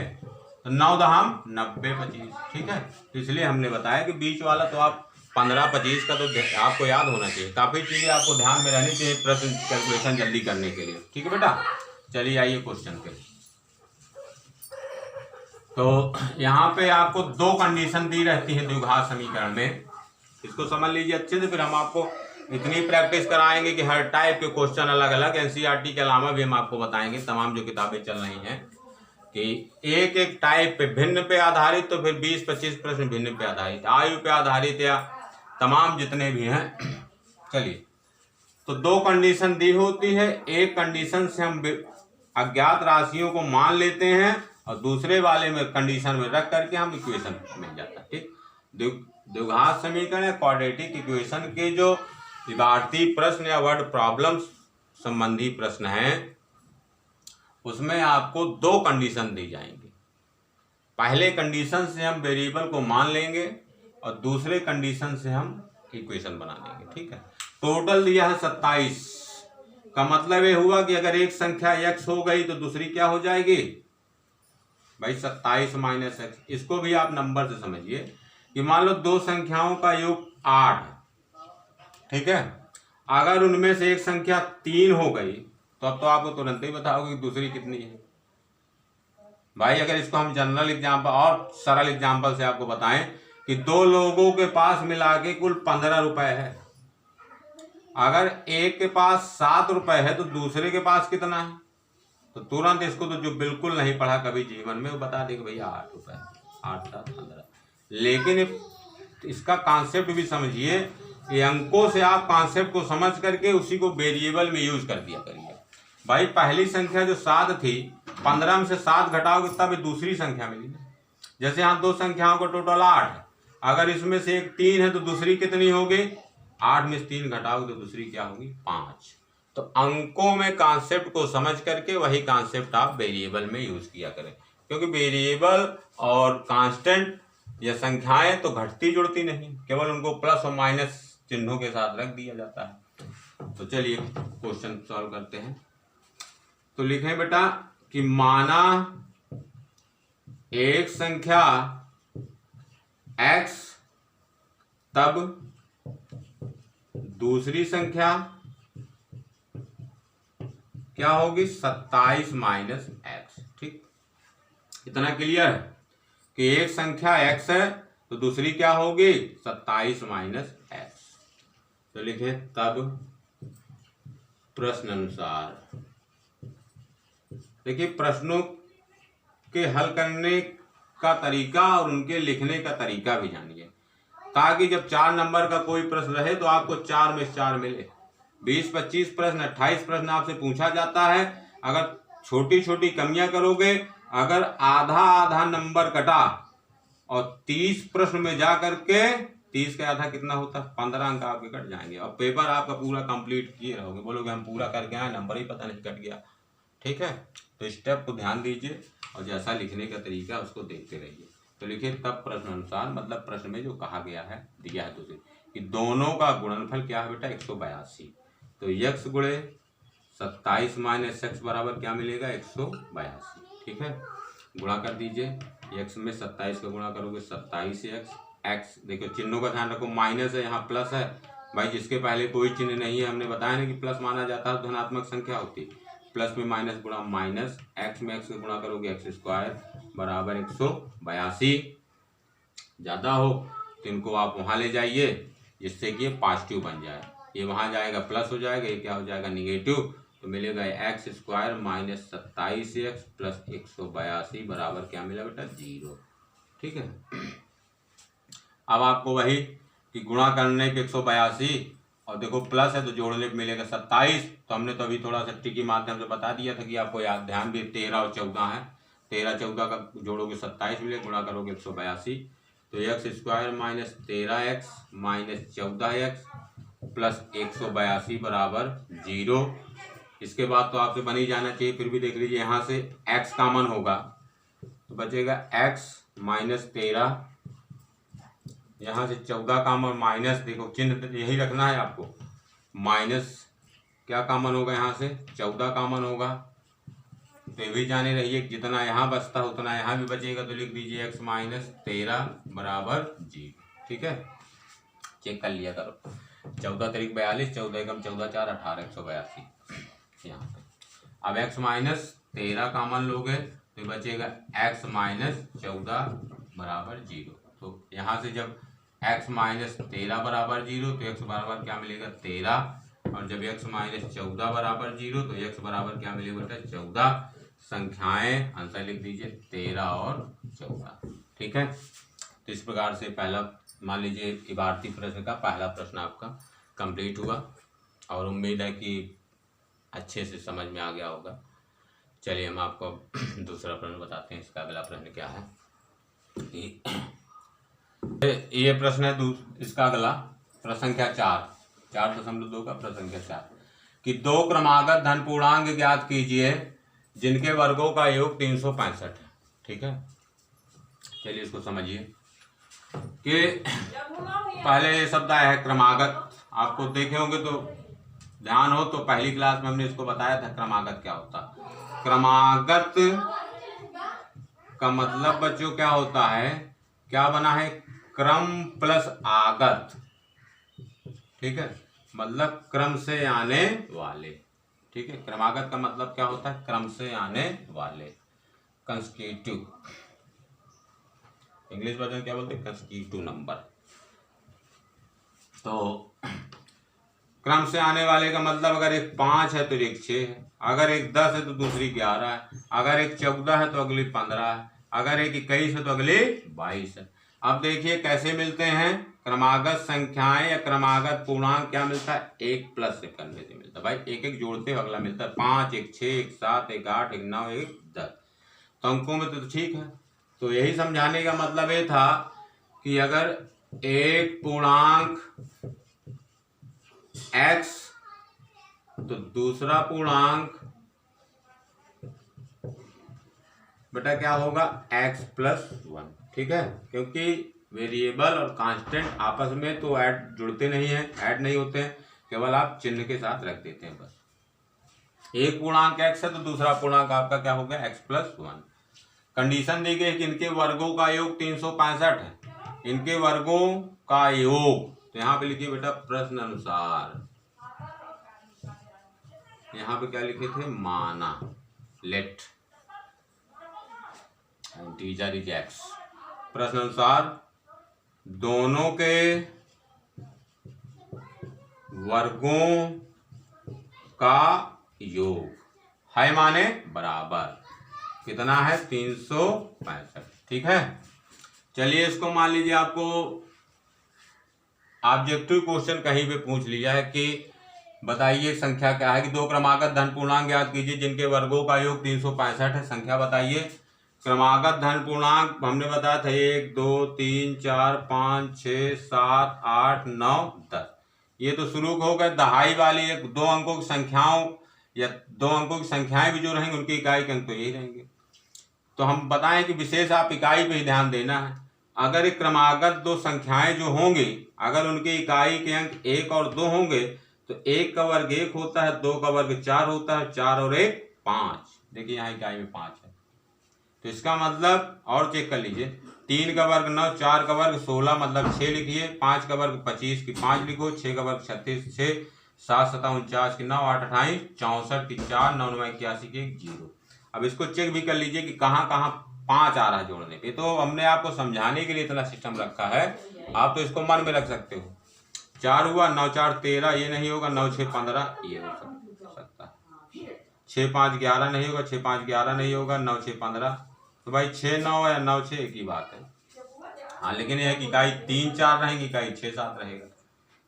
तो 9 दहम 90 25, ठीक है। तो इसलिए हमने बताया कि बीच वाला तो आप 15 25 का तो आपको याद होना चाहिए, काफी चीजें आपको ध्यान में रहनी चाहिए प्रश्न कैलकुलेशन जल्दी करने के लिए, ठीक है बेटा। चलिए आइए क्वेश्चन पे। तो यहाँ पे आपको 2 कंडीशन दी रहती है द्विघात समीकरण में, इसको समझ लीजिए अच्छे से। फिर हम आपको इतनी प्रैक्टिस कराएंगे कि हर टाइप के क्वेश्चन अलग अलग एनसीईआरटी के अलावा भी हम आपको बताएंगे, तमाम जो किताबें चल रही हैं, कि एक एक टाइप पे भिन्न पे आधारित, तो फिर 20-25 प्रश्न भिन्न पे आधारित, आयु पे आधारित या तमाम जितने भी हैं। चलिए, तो 2 कंडीशन दी होती है, एक कंडीशन से हम अज्ञात राशियों को मान लेते हैं और दूसरे वाले में कंडीशन में रख करके हम इक्वेशन मिल जाता है। ठीक, द्विघात समीकरण या क्वाड्रेटिक इक्वेशन के जो इबारती प्रश्न या वर्ड प्रॉब्लम संबंधी प्रश्न हैं उसमें आपको दो कंडीशन दी जाएंगी। पहले कंडीशन से हम वेरिएबल को मान लेंगे और दूसरे कंडीशन से हम इक्वेशन बना लेंगे। ठीक है, टोटल दिया है 27 का मतलब ये हुआ कि अगर एक संख्या x हो गई तो दूसरी क्या हो जाएगी भाई 27 माइनस एक्स। इसको भी आप नंबर से समझिए कि मान लो दो संख्याओं का योग 8 है, ठीक है, अगर उनमें से एक संख्या 3 हो गई तो अब तो आपको तुरंत ही बताओगे कि दूसरी कितनी है भाई। अगर इसको हम जनरल एग्जाम्पल और सरल एग्जाम्पल से आपको बताएं कि दो लोगों के पास मिला के कुल 15 रुपए है, अगर एक के पास 7 रुपए है तो दूसरे के पास कितना है, तो तुरंत इसको तो जो बिल्कुल नहीं पढ़ा कभी जीवन में वो बता देगा भैया 8 रुपए, 8 7 15। लेकिन इसका कॉन्सेप्ट भी समझिए, ये अंकों से आप कॉन्सेप्ट को समझ करके उसी को वेरिएबल में यूज कर दिया करिए भाई। पहली संख्या जो 7 थी 15 में से 7 घटाओगे तब दूसरी संख्या मिली। जैसे यहाँ दो संख्याओं का टोटल 8 है, अगर इसमें से एक 3 है तो दूसरी कितनी होगी, 8 में से 3 घटाओगे तो दूसरी क्या होगी 5। तो अंकों में कॉन्सेप्ट को समझ करके वही कॉन्सेप्ट आप वेरिएबल में यूज किया करें, क्योंकि वेरिएबल और कांस्टेंट या संख्याएं तो घटती जुड़ती नहीं, केवल उनको प्लस और माइनस चिन्हों के साथ रख दिया जाता है। तो चलिए क्वेश्चन सॉल्व करते हैं। तो लिखें बेटा कि माना एक संख्या x तब दूसरी संख्या क्या होगी 27 माइनस एक्स। ठीक, इतना क्लियर है कि एक संख्या x है तो दूसरी क्या होगी 27 माइनस एक्स। तो लिखे तब प्रश्न अनुसार। देखिए प्रश्नों के हल करने का तरीका और उनके लिखने का तरीका भी जानिए, ताकि जब 4 नंबर का कोई प्रश्न रहे तो आपको 4 में 4 मिले। 20-25 प्रश्न 28 प्रश्न आपसे पूछा जाता है, अगर छोटी छोटी कमियां करोगे, अगर आधा आधा नंबर कटा और 30 प्रश्न में जा करके 30 का आधा कितना होता है 15 अंक आपके कट जाएंगे और पेपर आपका पूरा कंप्लीट किए रहोगे, बोलोगे हम पूरा करके आए, नंबर ही पता नहीं कट गया। ठीक है, तो स्टेप को ध्यान दीजिए और जैसा लिखने का तरीका उसको देखते रहिए। तो लिखिए तब प्रश्न अनुसार, मतलब प्रश्न में जो कहा गया है दिया है दूसरे कि दोनों का गुणनफल क्या है बेटा 182। तो x गुणे 27 माइनस एक्स बराबर क्या मिलेगा 182। ठीक है, गुणा कर दीजिए, x में 27 का गुणा करोगे 27x। x देखो चिन्हों का ध्यान रखो, माइनस है यहाँ प्लस है भाई, जिसके पहले कोई चिन्ह नहीं है हमने बताया ना कि प्लस माना जाता है धनात्मक संख्या होती है। प्लस में माइनस गुणा माइनस, x में x का गुणा करोगे एक्स स्क्वायर बराबर 182। ज़्यादा हो तो इनको आप वहाँ ले जाइए जिससे कि ये पॉजिटिव बन जाए, ये वहाँ जाएगा प्लस हो जाएगा, ये क्या हो जाएगा निगेटिव। तो मिलेगा x square minus 27x plus 182 बराबर क्या मिला बेटा 0। ठीक है, अब आपको वही कि गुणा करने पे 182 और देखो प्लस है तो जोड़ने पे मिलेगा 27। तो हमने तो अभी थोड़ा सा ट्रिक के माध्यम से बता दिया था कि आपको याद ध्यान भी 13 और 14 है, 13-14 का जोड़ोगे 27 मिले, गुणा करोगे 182। तो x square minus 13x minus 14x plus 182 बराबर 0। इसके बाद तो आपसे बन ही जाना चाहिए, फिर भी देख लीजिए यहाँ से x कॉमन होगा तो बचेगा x माइनस 13, यहाँ से 14 कॉमन माइनस, देखो चिन्ह यही रखना है आपको, माइनस क्या कॉमन होगा यहाँ से 14 कॉमन होगा। तो ये भी जाने रहिए जितना यहाँ बचता है उतना यहाँ भी बचेगा, तो लिख दीजिए x माइनस 13 बराबर 0। ठीक है, चेक कर लिया करो, 14 तारीख 42, 14 एकम 14 4 18 182 यहाँ पे। अब x माइनस 13 कॉमन लोगे तो बचेगा x माइनस 14 बराबर 0। तो यहाँ से जब x माइनस 13 बराबर 0 तो x बराबर क्या मिलेगा 13, और जब x माइनस 14 बराबर 0 तो x बराबर क्या मिलेगा बेटा 14। संख्याएं आंसर लिख दीजिए 13 और 14। ठीक है, तो इस प्रकार से पहला मान लीजिए इबारती प्रश्न का पहला प्रश्न आपका कंप्लीट हुआ और उम्मीद है कि अच्छे से समझ में आ गया होगा। चलिए हम आपको दूसरा प्रश्न बताते हैं। इसका अगला प्रश्न क्या है, ये प्रश्न है इसका अगला प्रश्न संख्या 4.2 का प्रश्न संख्या 4 कि दो क्रमागत धन पूर्णांक ज्ञात कीजिए जिनके वर्गों का योग 365 है। ठीक है, चलिए इसको समझिए कि पहले ये शब्द आया है क्रमागत। आपको देखे होंगे तो ध्यान हो तो पहली क्लास में हमने इसको बताया था क्रमागत क्या होता है। क्रमागत का मतलब बच्चों क्या होता है, क्या बना है, क्रम प्लस आगत। ठीक है, मतलब क्रम से आने वाले। ठीक है, क्रमागत का मतलब क्या होता है, क्रम से आने वाले, कंसेक्यूटिव। इंग्लिश वर्जन क्या बोलते हैं, कंसेक्यूटिव नंबर। तो क्रम से आने वाले का मतलब अगर एक 5 है तो एक 6 है, अगर एक 10 है तो दूसरी 11 है, अगर एक 14 है तो अगली 15 है, अगर एक 21 है तो अगली 22 है। अब देखिए कैसे मिलते हैं क्रमागत संख्याएं या क्रमागत पूर्णांक, क्या मिलता है, 1 प्लस से करने से मिलता है। भाई एक एक जोड़ते हुए अगला मिलता है 5, 1 6, 1 7, 1 8, 1 9, 1 10। तो अंकों में तो ठीक है। तो यही समझाने का मतलब ये था कि अगर एक पूर्णांक x तो दूसरा पूर्णांक बेटा क्या होगा, x प्लस 1। ठीक है, क्योंकि वेरिएबल और कांस्टेंट आपस में तो जुड़ते नहीं है, ऐड नहीं होते हैं, केवल आप चिन्ह के साथ रख देते हैं बस। एक पूर्णांक x है तो दूसरा पूर्णांक आपका क्या हो गया, x प्लस 1। कंडीशन दी गई कि इनके वर्गों का योग 365 है, इनके वर्गों का योग। तो यहाँ पे लिखिए बेटा प्रश्न अनुसार, यहाँ पे क्या लिखे थे, माना, लेट इंटीजर इज एक्स। प्रश्न अनुसार दोनों के वर्गों का योग है माने बराबर, कितना है, 365। ठीक है, चलिए इसको मान लीजिए आपको ऑब्जेक्टिव क्वेश्चन कहीं पे पूछ लिया है कि बताइए संख्या क्या है, कि दो क्रमागत धन पूर्णांक ज्ञात कीजिए जिनके वर्गों का योग 365 है। संख्या बताइए। क्रमागत धन पूर्णांक हमने बताया था 1 2 3 4 5 6 7 8 9 10। ये तो शुरू हो गए दहाई वाली एक दो अंकों की संख्याओं या दो अंकों की संख्याएं भी जो रहेंगी उनकी इकाई के अंक तो यही रहेंगे। तो हम बताएं कि विशेष आप इकाई पे ही ध्यान देना है। अगर एक क्रमागत दो संख्याएं जो होंगी अगर उनकी इकाई के अंक 1 और 2 होंगे तो 1 का वर्ग 1 होता है, 2 का वर्ग 4 होता है, 4 और 1 5। देखिए यहाँ इकाई में 5 है, तो इसका मतलब और चेक कर लीजिए, 3 का वर्ग 9, 4 का वर्ग 16 मतलब 6 लिखिए, 5 का वर्ग 25 की 5 लिखो, 6 का वर्ग 36 6, 7 7 49 की 9, 8 28 64 की 4, 9 9 81 की 1 0। अब इसको चेक भी कर लीजिए कि कहाँ कहाँ 5 आ रहा है जोड़ने पे। तो हमने आपको समझाने के लिए इतना सिस्टम रखा है, आप तो इसको मन में रख सकते हो। 4 हुआ, 9 4 13, ये नहीं होगा, 9 6 15, ये हो सकता है। 6 5 11 नहीं होगा, 6 5 11 नहीं होगा, 9 6 15। तो भाई 6 9 या 9 6 एक ही बात है। हाँ, लेकिन यह कि इकाई 3 4 रहेगी, इकाई 6 7 रहेगा।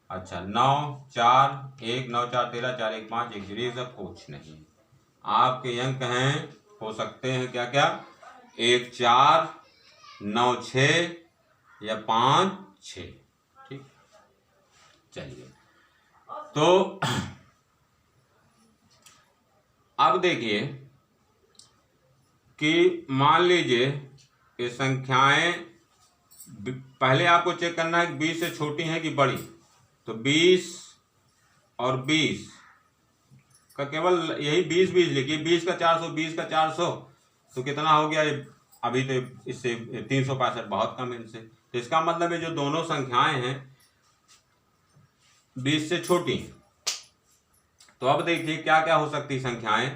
अच्छा, 9 4 1 9 4 13 4 1 5 1 0, ये सब कुछ नहीं। आपके अंक हैं, हो सकते हैं क्या क्या, 1 4 9 6 या 5 6। ठीक, चलिए तो अब देखिए कि मान लीजिए ये संख्याएं, पहले आपको चेक करना है कि 20 से छोटी हैं कि बड़ी। तो 20 और 20 का केवल यही 20 20 लिखिए, 20 का 400 20 का 400 तो कितना हो गया, अभी तो इससे 365 बहुत कम है इनसे। तो इसका मतलब है जो दोनों संख्याएं हैं 20 से छोटी। तो अब देखिए क्या क्या हो सकती संख्याएं।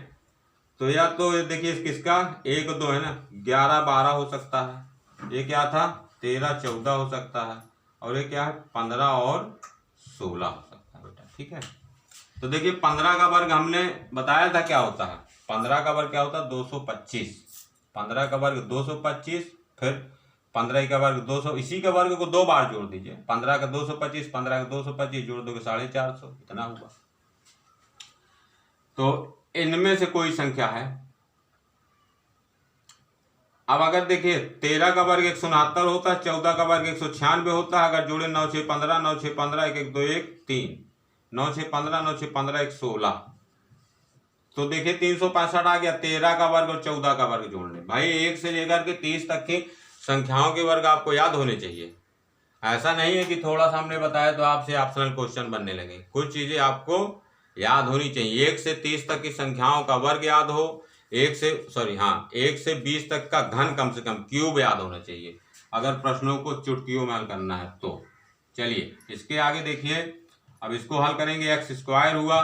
तो या तो ये देखिए किसका 1 2 है ना, 11 12 हो सकता है, ये क्या था 13 14 हो सकता है, और ये क्या है 15 और 16 हो सकता है बेटा। ठीक है, तो देखिए 15 का वर्ग हमने बताया था क्या होता है, 15 का वर्ग क्या होता है 225। 15 का वर्ग 225, फिर 15 का वर्ग 200, इसी के वर्ग को 2 बार जोड़ दीजिए, 15 का 225 15 का 225 जोड़ दोगे 450, इतना हुआ। तो इनमें से कोई संख्या है अब अगर देखिए 13 का वर्ग 169 होता है, 14 का वर्ग 196 होता है। अगर जोड़े 9 6 15, 9 6 15, 1 1 2 1 3, 9 6 15, 9 6 15, 1 16, तो देखिए 365 आ गया। 13 का वर्ग और 14 का वर्ग जोड़ने, भाई 1 से लेकर के 30 तक की संख्याओं के वर्ग आपको याद होने चाहिए। ऐसा नहीं है कि थोड़ा सा हमने बताया तो आपसे ऑप्शनल क्वेश्चन बनने लगे। कुछ चीजें आपको याद होनी चाहिए। 1 से 30 तक की संख्याओं का वर्ग याद हो, 1 से 20 तक का घन कम से कम क्यूब याद होना चाहिए, अगर प्रश्नों को चुटकियों में हल करना है तो। चलिए इसके आगे देखिए, अब इसको हल करेंगे। एक्स स्क्वायर हुआ,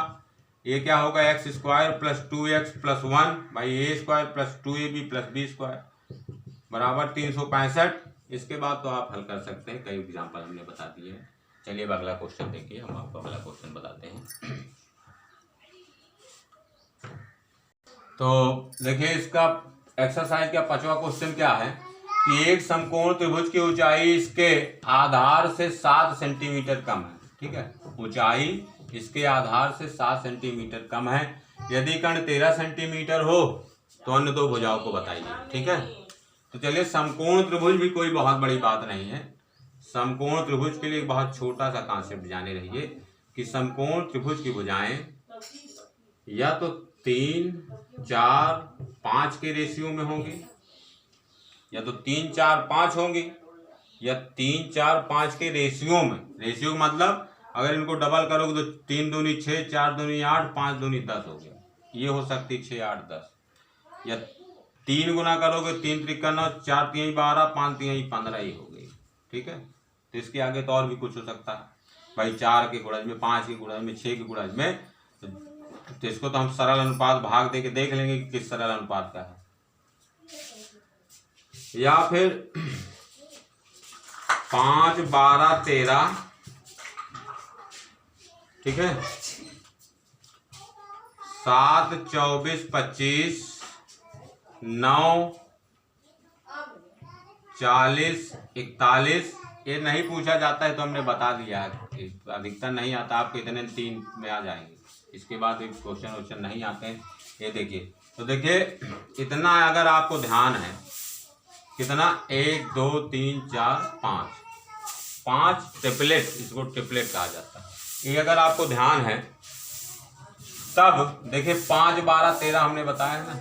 ये क्या होगा, x square plus 2x plus 1 भाई ए स्क्वायर प्लस 2ab प्लस बी स्क्वायर बराबर 365। इसके बाद तो आप हल कर सकते हैं, कई एग्जाम्पल हमने बता दिए हैं। चलिए अब अगला क्वेश्चन देखिए, हम आपको अगला क्वेश्चन बताते हैं। तो देखिए इसका एक्सरसाइज का 5वां क्वेश्चन क्या है कि एक समकोण त्रिभुज की ऊंचाई इसके आधार से 7 सेंटीमीटर कम है। ठीक है, ऊंचाई इसके आधार से 7 सेंटीमीटर कम है। यदि कर्ण 13 सेंटीमीटर हो तो अन्य दो भुजाओं को बताइए। ठीक है, तो चलिए समकोण त्रिभुज भी कोई बहुत बड़ी बात नहीं है। समकोण त्रिभुज के लिए एक बहुत छोटा सा कॉन्सेप्ट जाने रहिए कि समकोण त्रिभुज की भुजाएं या तो 3 4 5 के रेशियो में होंगी, या तो 3 4 5 होंगी, या 3 4 5 के रेशियो में। रेशियो मतलब अगर इनको डबल करोगे तो 3 दूनी 6, 4 दूनी 8, 5 दूनी 10 हो गया। ये हो सकती 6 8 10, या 3 गुना करोगे 3 त्रिका 9, 4 3 12, 5 3 15 ही हो गई। ठीक है, तो इसके आगे तो और भी कुछ हो सकता है भाई, 4 के गुणज में, 5 के गुणज में, 6 के गुणज में। तो इसको तो हम सरल अनुपात भाग दे के देख लेंगे कि किस सरल अनुपात का है। या फिर 5 12 13, ठीक है, 7 24 25, 9 40 41। ये नहीं पूछा जाता है तो हमने बता दिया है, अधिकतर नहीं आता, आपके इतने 3 में आ जाएंगे। इसके बाद एक क्वेश्चन नहीं आते हैं। ये देखिए, तो देखिए इतना अगर आपको ध्यान है, कितना 1 2 3 4 5 ट्रिपलेट, इसको ट्रिपलेट कहा जाता है। ये अगर आपको ध्यान है तब देखिए 5 12 13 हमने बताया है ना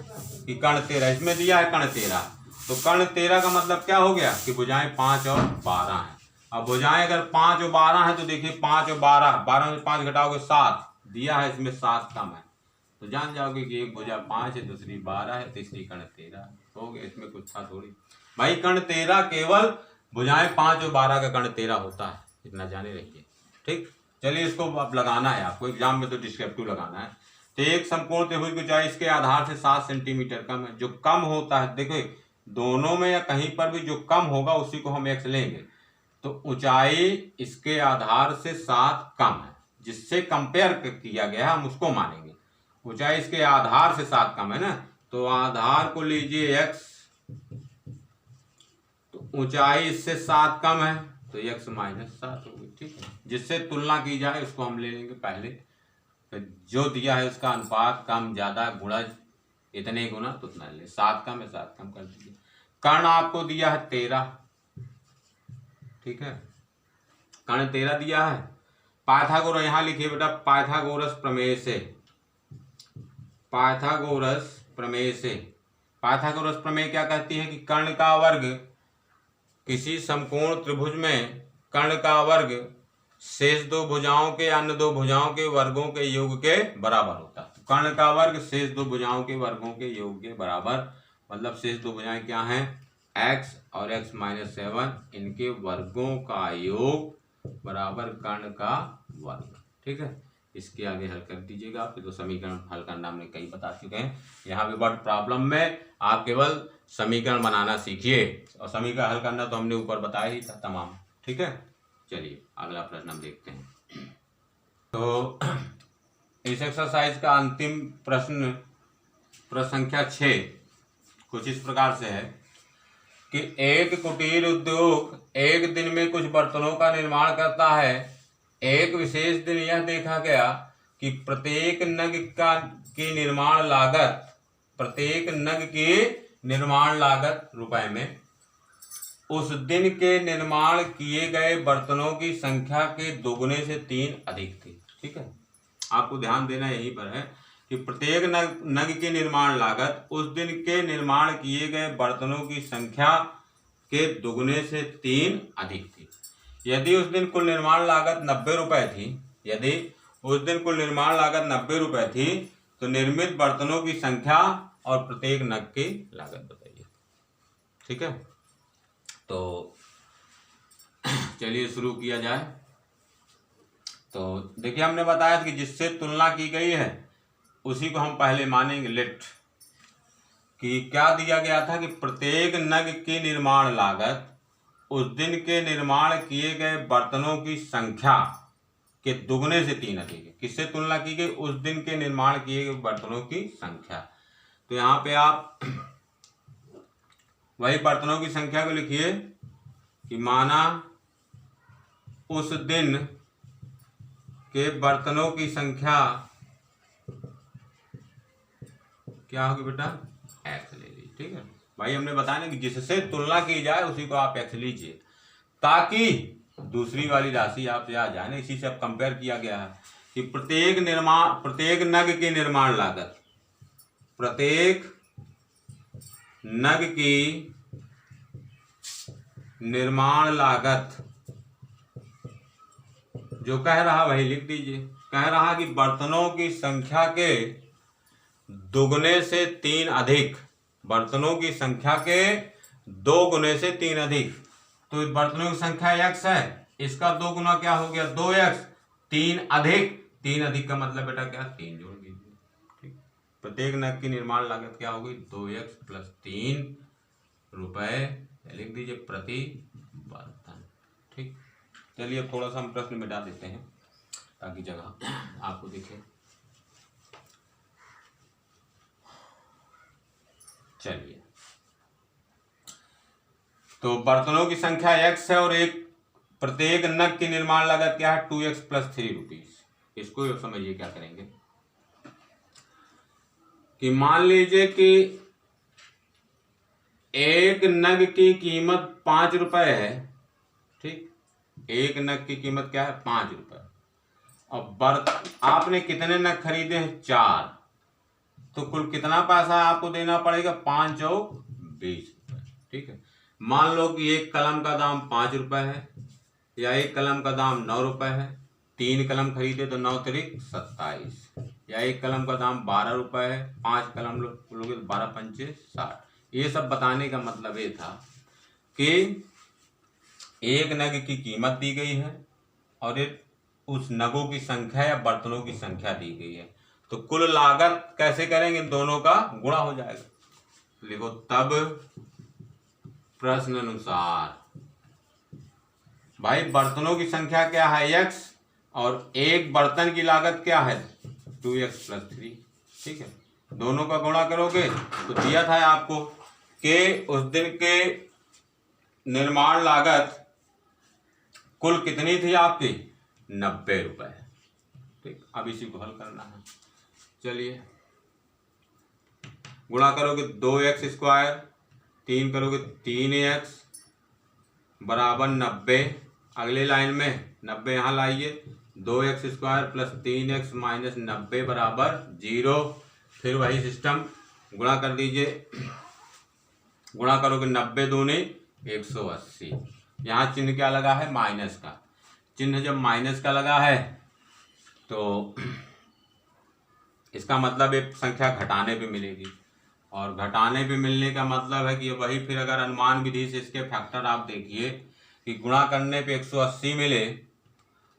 कि कर्ण 13 इसमें दिया है, कर्ण 13। तो कर्ण 13 का मतलब क्या हो गया कि भुजाएं 5 और 12 हैं। अब भुजाएं अगर 5 और 12 है तो देखिए 5 और 12, 12 में 5 घटाओगे 7 दिया है, इसमें 7 कम है, तो जान जाओगे कि एक भुजा 5 है, दूसरी 12 है, तीसरी कर्ण 13 हो गया। इसमें कुछ था थोड़ी भाई, कर्ण 13 केवल भुजाएं 5 और 12 का कर्ण 13 होता है, इतना जाने रहिए। ठीक, चलिए इसको अब लगाना है आपको एग्जाम में, तो डिस्क्रिप्टिव लगाना है। तो एक समकोण त्रिभुज की ऊंचाई इसके आधार से 7 सेंटीमीटर कम है। जो कम होता है, देखो दोनों में या कहीं पर भी जो कम होगा उसी को हम एक्स लेंगे। तो ऊंचाई इसके आधार से 7 कम है, जिससे कंपेयर किया गया हम उसको मानेंगे। ऊंचाई इसके आधार से 7 कम है ना, तो आधार को लीजिए x, तो ऊंचाई इससे 7 कम है तो x माइनस 7 होगी। ठीक है, जिससे तुलना की जाए उसको हम ले लेंगे पहले, फिर जो दिया है उसका अनुपात कम ज्यादा गुणज इतने गुना तो उतना ले, 7 कम है 7 कम कर दीजिए। कर्ण आपको दिया है 13, ठीक है, कर्ण 13 दिया है। पाइथागोरस यहां लिखिए बेटा, पाइथागोरस प्रमेय से, पाइथागोरस प्रमेय से। पाइथागोरस प्रमेय क्या कहती है कि कर्ण का वर्ग किसी समकोण त्रिभुज में, कर्ण का वर्ग शेष दो भुजाओं के अन्य दो भुजाओं के वर्गों के योग के बराबर होता है। कर्ण का वर्ग शेष दो भुजाओं के वर्गों के योग के बराबर, मतलब शेष दो भुजाएं क्या हैं, x और x माइनस 7, इनके वर्गों का योग बराबर कर्ण का वर्ग। ठीक है, इसके आगे हल कर दीजिएगा आप। तो समीकरण हल करना हमने कई बता चुके हैं। यहाँ पे वर्ड प्रॉब्लम में आप केवल समीकरण बनाना सीखिए, और समीकरण हल करना तो हमने ऊपर बताया ही था तमाम। ठीक है, चलिए अगला प्रश्न हम देखते हैं। तो इस एक्सरसाइज का अंतिम प्रश्न, प्रश्न संख्या 6 कुछ इस प्रकार से है कि एक कुटीर उद्योग एक दिन में कुछ बर्तनों का निर्माण करता है। एक विशेष दिन यह देखा गया कि प्रत्येक नग की निर्माण लागत निर्माण लागत रुपए में उस दिन के निर्माण किए गए बर्तनों की संख्या के दोगुने से 3 अधिक थी। ठीक है, आपको ध्यान देना यहीं पर है कि प्रत्येक नग की निर्माण लागत उस दिन के निर्माण किए गए बर्तनों की संख्या के दोगुने से 3 अधिक थी। यदि उस दिन कुल निर्माण लागत 90 रुपए थी, यदि उस दिन कुल निर्माण लागत 90 रुपए थी, तो निर्मित बर्तनों की संख्या और प्रत्येक नग की लागत बताइए। ठीक है, तो चलिए शुरू किया जाए। तो देखिए, हमने बताया था कि जिससे तुलना की गई है उसी को हम पहले मानेंगे लेट। कि क्या दिया गया था कि प्रत्येक नग की निर्माण लागत उस दिन के निर्माण किए गए बर्तनों की संख्या के दुगने से 3 अधिक है। किससे तुलना की गई? उस दिन के निर्माण किए गए बर्तनों की संख्या। तो यहाँ पे आप वही बर्तनों की संख्या को लिखिए कि माना उस दिन के बर्तनों की संख्या क्या होगी बेटा? एक्स ले लीजिए। ठीक है भाई, हमने बताया ना कि जिससे तुलना की जाए उसी को आप एक्स लीजिए, ताकि दूसरी वाली राशि आपसे आ जाए ना। इसी से अब कंपेयर किया गया है कि प्रत्येक नग की निर्माण लागत, प्रत्येक नग की निर्माण लागत जो कह रहा वही लिख दीजिए। कह रहा कि बर्तनों की संख्या के दोगुने से 3 अधिक, बर्तनों की संख्या के 2 गुने से 3 अधिक। तो बर्तनों की संख्या x है, इसका 2 गुना क्या हो गया? 2x। 3 अधिक, 3 अधिक का मतलब बेटा क्या? 3 जोड़ दीजिए। ठीक, प्रत्येक नग की निर्माण लागत क्या होगी? 2x प्लस 3 रुपए लिख दीजिए प्रति बर्तन। ठीक, चलिए थोड़ा सा हम प्रश्न मिटा देते हैं ताकि जगह आपको दिखे। चलिए, तो बर्तनों की संख्या x है और प्रत्येक नग की निर्माण लागत क्या है? 2x plus 3 rupees. इसको समझिए क्या करेंगे कि मान लीजिए कि एक नग की कीमत 5 रुपए है। ठीक, एक नग की कीमत क्या है? 5 रुपए। और आपने कितने नग खरीदे हैं? 4। तो कुल कितना पैसा आपको देना पड़ेगा? 5 और 20 रुपए। ठीक है, मान लो कि एक कलम का दाम 5 रुपए है, या एक कलम का दाम 9 रुपए है। 3 कलम खरीदे तो 9 तिरिक 27, या एक कलम का दाम 12 रुपए है, 5 कलम लोगे तो 12 पंचे 60। ये सब बताने का मतलब ये था कि एक नग की कीमत दी गई है और उस नगों की संख्या या बर्तनों की संख्या दी गई है। तो कुल लागत कैसे करेंगे? दोनों का गुणा हो जाएगा। लिखो तब प्रश्न अनुसार भाई बर्तनों की संख्या क्या है? x, और एक बर्तन की लागत क्या है? 2x plus 3। ठीक है, दोनों का गुणा करोगे तो दिया था आपको कि उस दिन के निर्माण लागत कुल कितनी थी आपकी? 90 रुपए। ठीक, अब इसी को हल करना है। चलिए, गुणा करोगे 2x स्क्वायर, 3 करोगे 3x बराबर 90। अगले लाइन में 90 यहाँ लाइए, 2x square plus 3x minus 90 बराबर 0। फिर वही सिस्टम गुणा कर दीजिए। गुणा करोगे 90 दूनी 180। यहाँ चिन्ह क्या लगा है? माइनस का। चिन्ह जब माइनस का लगा है तो इसका मतलब एक संख्या घटाने पे मिलेगी, और घटाने पे मिलने का मतलब है कि वही फिर अगर अनुमान विधि से इसके फैक्टर आप देखिए कि गुणा करने पे 180 मिले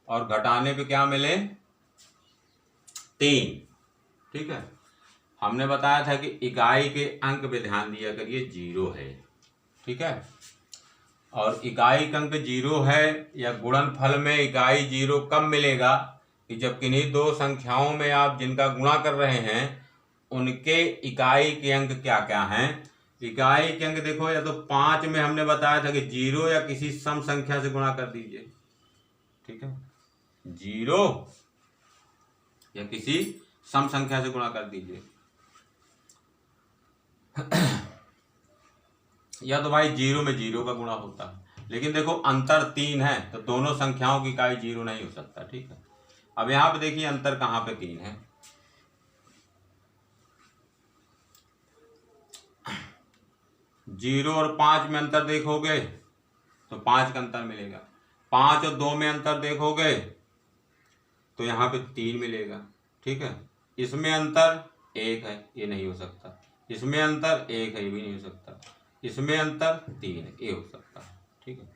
और घटाने पे क्या मिले? 3। ठीक है, हमने बताया था कि इकाई के अंक पे ध्यान दिया करिए, 0 है। ठीक है, और इकाई का अंक 0 है या गुणनफल में इकाई 0 कब मिलेगा? कि जब किन्हीं दो संख्याओं में आप जिनका गुणा कर रहे हैं उनके इकाई के अंक क्या क्या हैं। इकाई के अंक देखो, या तो 5 में हमने बताया था कि 0 या किसी सम संख्या से गुणा कर दीजिए। ठीक है, 0 या किसी सम संख्या से गुणा कर दीजिए। या तो भाई 0 में 0 का गुणा होता है, लेकिन देखो अंतर 3 है तो दोनों संख्याओं की इकाई 0 नहीं हो सकता। ठीक है, अब यहाँ पे देखिए अंतर कहाँ पे 3 है। 0 और 5 में अंतर देखोगे तो 5 का अंतर मिलेगा। 5 और 2 में अंतर देखोगे तो यहाँ पे 3 मिलेगा। ठीक है, इसमें अंतर 1 है, ये नहीं हो सकता। इसमें अंतर 1 है, ये भी नहीं हो सकता। इसमें अंतर 3 है, ये हो सकता है। ठीक है,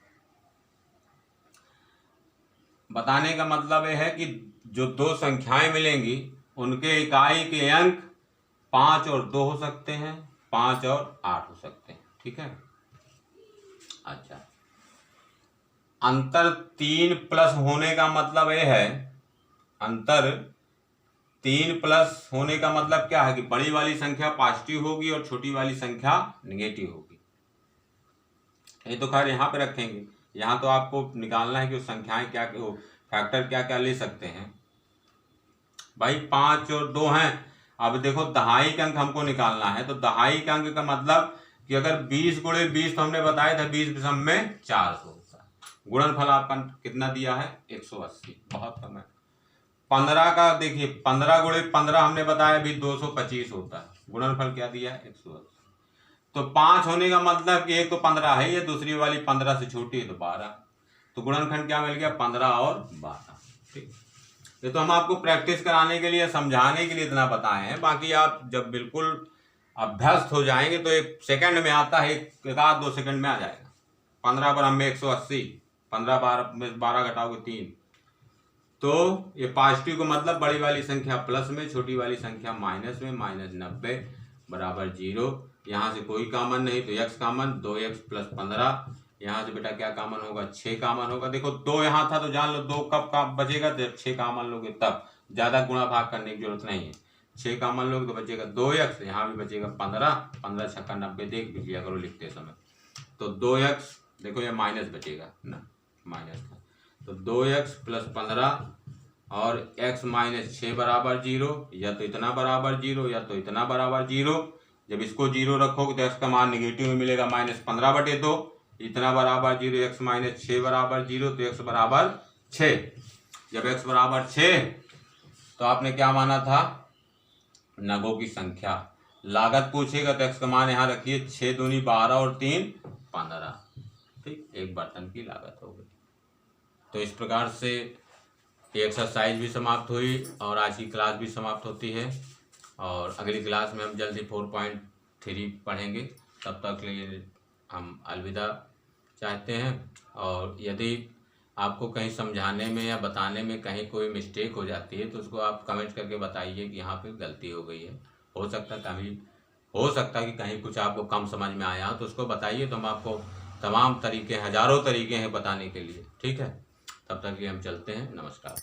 बताने का मतलब यह है कि जो दो संख्याएं मिलेंगी उनके इकाई के अंक 5 और 2 हो सकते हैं, 5 और 8 हो सकते हैं। ठीक है, अच्छा, अंतर 3 प्लस होने का मतलब यह है, अंतर 3 प्लस होने का मतलब क्या है कि बड़ी वाली संख्या पॉजिटिव होगी और छोटी वाली संख्या निगेटिव होगी। ये तो खैर यहाँ पे रखेंगे, यहाँ तो आपको निकालना है कि वो संख्याएं क्या, फैक्टर क्या क्या ले सकते हैं। भाई 5 और 2 हैं, अब देखो दहाई का अंक हमको निकालना है, तो दहाई का अंक का मतलब कि अगर 20 गुणे 20 तो हमने बताया था 20 विषम में 400 होता है। गुणनफल आपका कितना दिया है 180, बहुत कम है। 15 का देखिए 15 गुणे 15 हमने बताया अभी 225 होता है, गुणनफल क्या दिया है 180। तो 5 होने का मतलब कि एक तो 15 है, ये दूसरी वाली 15 से छोटी है तो 12, तो गुणनखंड क्या मिल गया 15 और 12। ठीक, ये तो हम आपको प्रैक्टिस कराने के लिए, समझाने के लिए इतना बताए हैं, बाकी आप जब बिल्कुल अभ्यस्त हो जाएंगे तो एक सेकंड में आता है, एक आध 2 सेकंड में आ जाएगा। 15 पर हमें 180, 15 में 12 घटाओगे 3, तो ये पॉजिटिव का मतलब बड़ी वाली संख्या प्लस में, छोटी वाली संख्या माइनस में, -90 बराबर 0। यहाँ से कोई कामन नहीं तो x कामन, 2x प्लस 15। यहाँ से बेटा क्या कामन होगा 6 कामन होगा। देखो 2 यहाँ था तो जान लो 2 कब का बचेगा, जब 6 कामन लोगे तब, ज़्यादा गुणा भाग करने की जरूरत नहीं है। 6 कामन लोगे तो बचेगा 2x, यहाँ भी बचेगा 15, 15 छक्का 90, देख भी लिया करो लिखते समय। तो 2x देखो ये माइनस बचेगा ना, माइनस था, तो 2x प्लस 15 और x माइनस 6 बराबर 0, या तो इतना बराबर 0 या तो इतना बराबर 0। जब इसको 0 रखोगे तो x का मान निगेटिव में मिलेगा -15/2, इतना बराबर 0, x माइनस 6 बराबर 0, तो x बराबर 6। जब x बराबर 6 तो आपने क्या माना था, नगों की संख्या। लागत पूछेगा तो x का मान यहाँ रखिए, 6 दूनी 12 और 3 15। ठीक, एक बर्तन की लागत हो गई। तो इस प्रकार से ये एक्सरसाइज भी समाप्त हुई और आज की क्लास भी समाप्त होती है, और अगली क्लास में हम जल्दी 4.3 पढ़ेंगे। तब तक के लिए हम अलविदा चाहते हैं। और यदि आपको कहीं समझाने में या बताने में कहीं कोई मिस्टेक हो जाती है तो उसको आप कमेंट करके बताइए कि यहाँ पे गलती हो गई है। हो सकता कि कहीं कुछ आपको कम समझ में आया तो उसको बताइए, तो हम आपको तमाम तरीके, हजारों तरीके हैं बताने के लिए। ठीक है, तब तक के लिए हम चलते हैं, नमस्कार।